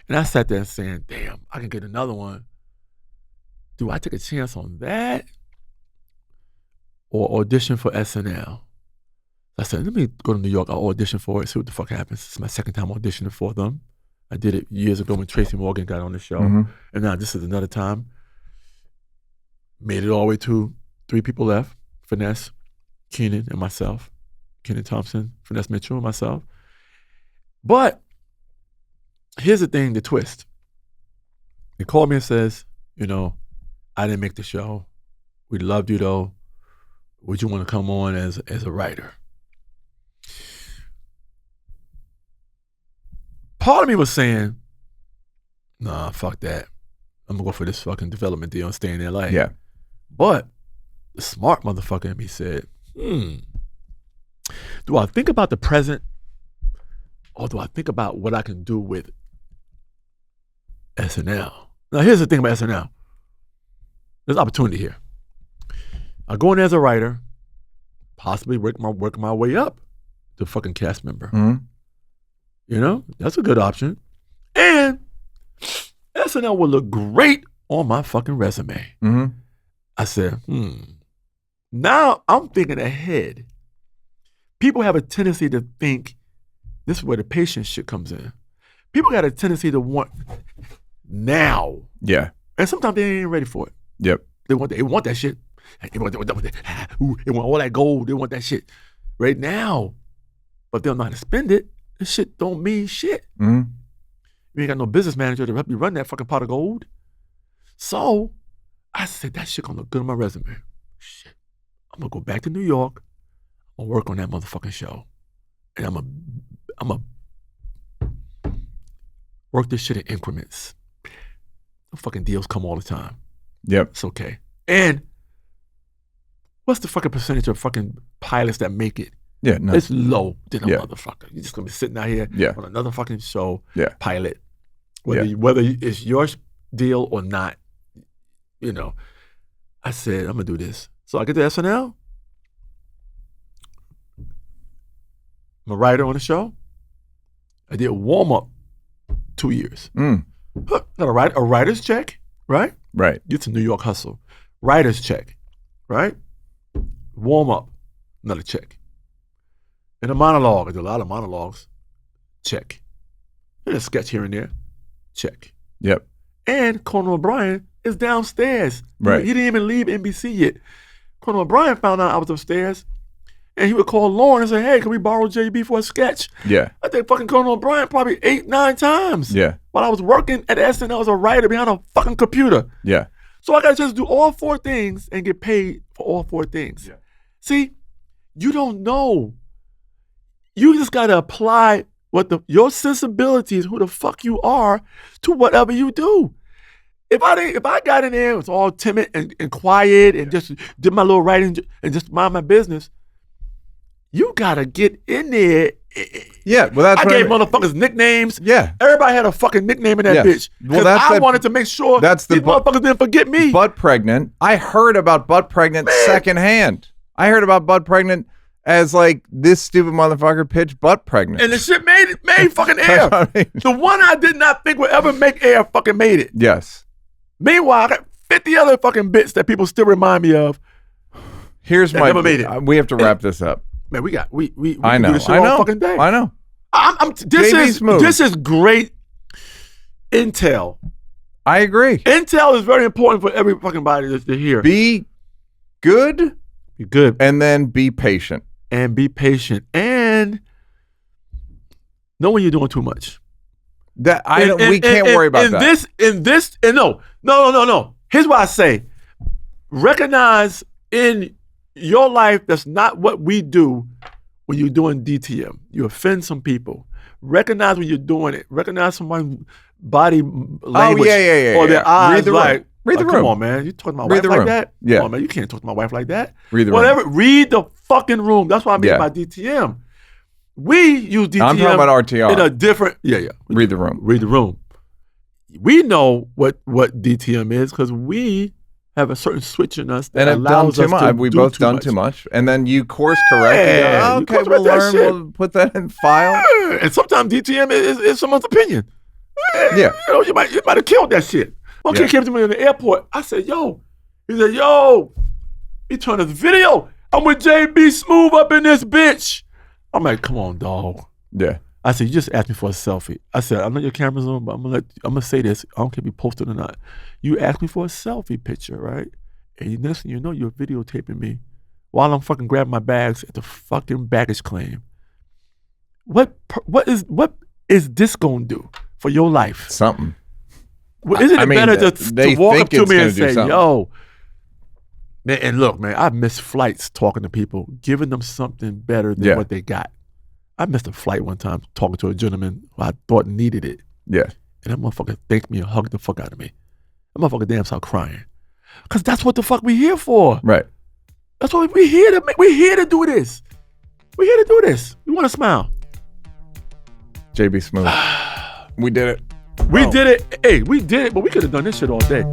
And I sat there saying, damn, I can get another one. Do I take a chance on that or audition for SNL? I said, let me go to New York. I'll audition for it, see what the fuck happens. It's my second time auditioning for them. I did it years ago when Tracy Morgan got on the show. Mm-hmm. And now this is another time. Made it all the way to 3 people left. Finesse, Kenan, and myself. Kenan Thompson, Finesse Mitchell, and myself. But here's the thing, the twist. They called me and says, I didn't make the show. We loved you though. Would you want to come on as a writer? Part of me was saying, nah, fuck that. I'm gonna go for this fucking development deal and stay in LA.
Yeah.
But the smart motherfucker in me said, do I think about the present or do I think about what I can do with SNL? Now here's the thing about SNL. There's opportunity here. I go in as a writer, possibly work my way up to fucking cast member.
Mm-hmm.
That's a good option. And SNL will look great on my fucking resume.
Mm-hmm.
I said, Now I'm thinking ahead. People have a tendency to think, this is where the patience shit comes in. People got a tendency to want now.
Yeah.
And sometimes they ain't ready for it.
Yep.
They want that shit. They want all that gold. They want that shit right now. But they don't know how to spend it. This shit don't mean shit.
Mm-hmm.
You ain't got no business manager to help you run that fucking pot of gold. So I said, that shit gonna look good on my resume. Shit. I'm gonna go back to New York. I'm gonna work on that motherfucking show. And I'm gonna work this shit in increments. The fucking deals come all the time.
Yep.
It's okay. And what's the fucking percentage of fucking pilots that make it?
Yeah, no.
It's low than a
Yeah.
motherfucker. You're just gonna be sitting out here
Yeah.
on another fucking show,
Yeah.
pilot. Whether it's your deal or not, you know. I said, I'm gonna do this. So I get to SNL. I'm a writer on the show. I did warm up 2 years. Got a writer's check, right?
Right.
Get to New York hustle. Writer's check, right? Warm up, another check. And a monologue, I did a lot of monologues, check. And a sketch here and there, check.
Yep.
And Conan O'Brien is downstairs.
Right.
He didn't even leave NBC yet. Conan O'Brien found out I was upstairs, and he would call Lauren and say, hey, can we borrow JB for a sketch?
Yeah.
I think fucking Conan O'Brien probably 8-9 times.
Yeah.
While I was working at SNL as a writer behind a fucking computer.
Yeah.
So I got to just do all 4 things and get paid for all 4 things.
Yeah.
See, you don't know. You just got to apply your sensibilities, who the fuck you are, to whatever you do. If I got in there, it was all timid and quiet and just did my little writing and just mind my business, you got to get in there.
Yeah, well, that's
I
what
gave motherfuckers nicknames.
Yeah.
Everybody had a fucking nickname in that bitch.
Well,
Because I wanted to make sure these motherfuckers didn't forget me.
Butt Pregnant. I heard about Butt Pregnant secondhand. I heard about Butt Pregnant as like this stupid motherfucker pitched Butt Pregnant.
And the shit made fucking air.
I mean.
The one I did not think would ever make air fucking made it.
Yes.
Meanwhile, I got 50 other fucking bits that people still remind me of.
Here's my.
Never made it.
We have to wrap this up.
Man, we
I know.
do this shit all fucking day.
I know.
This is great intel.
I agree.
Intel is very important for every fucking body to hear.
Be good.
Be good.
And then be patient.
And be patient. And know when you're doing too much.
We can't worry about that.
No. Here's what I say. Recognize in your life that's not what we do when you're doing DTM. You offend some people. Recognize when you're doing it. Recognize someone's body language or their eyes. Read the room. Come on, man. You talking to my wife like that?
Yeah.
Come on, man. You can't talk to my wife like that.
Read the room.
Read the fucking room. That's what I mean by DTM. We use DTM.
I'm talking about RTR.
In a different. Yeah.
Read the room.
Read the room. We know what DTM is because we have a certain switch in us that allows us to
we
do
both
too
done
much.
too much, and then you course correct.
Yeah,
and
you
go, okay,
course
we'll
correct that
learn. We'll put that in file.
Yeah. And sometimes DTM is someone's opinion.
Yeah,
you might have killed that shit. One kid came to me in the airport. I said, "Yo," he said, "Yo," he turned his video. I'm with JB Smoove up in this bitch. I'm like, "Come on, dog."
Yeah.
I said, "You just asked me for a selfie." I said, "I know your camera's on, but I'm gonna say this. I don't care if you post it or not. You asked me for a selfie picture, right? And next thing you know, you're videotaping me while I'm fucking grabbing my bags at the fucking baggage claim. What is this gonna do for your life?
Something.
Isn't it better to walk up to me and say,
something.
yo, man, and look, man, I've missed flights talking to people, giving them something better than what they got. I missed a flight one time talking to a gentleman who I thought needed it.
Yeah.
And that motherfucker thanked me and hugged the fuck out of me. That motherfucker damn started crying. Because that's what the fuck we here for.
Right.
That's what we're here to make. We're here to do this. We're here to do this. We want to smile.
JB Smoove. We did it.
We did it. Hey, we did it, but we could have done this shit all day.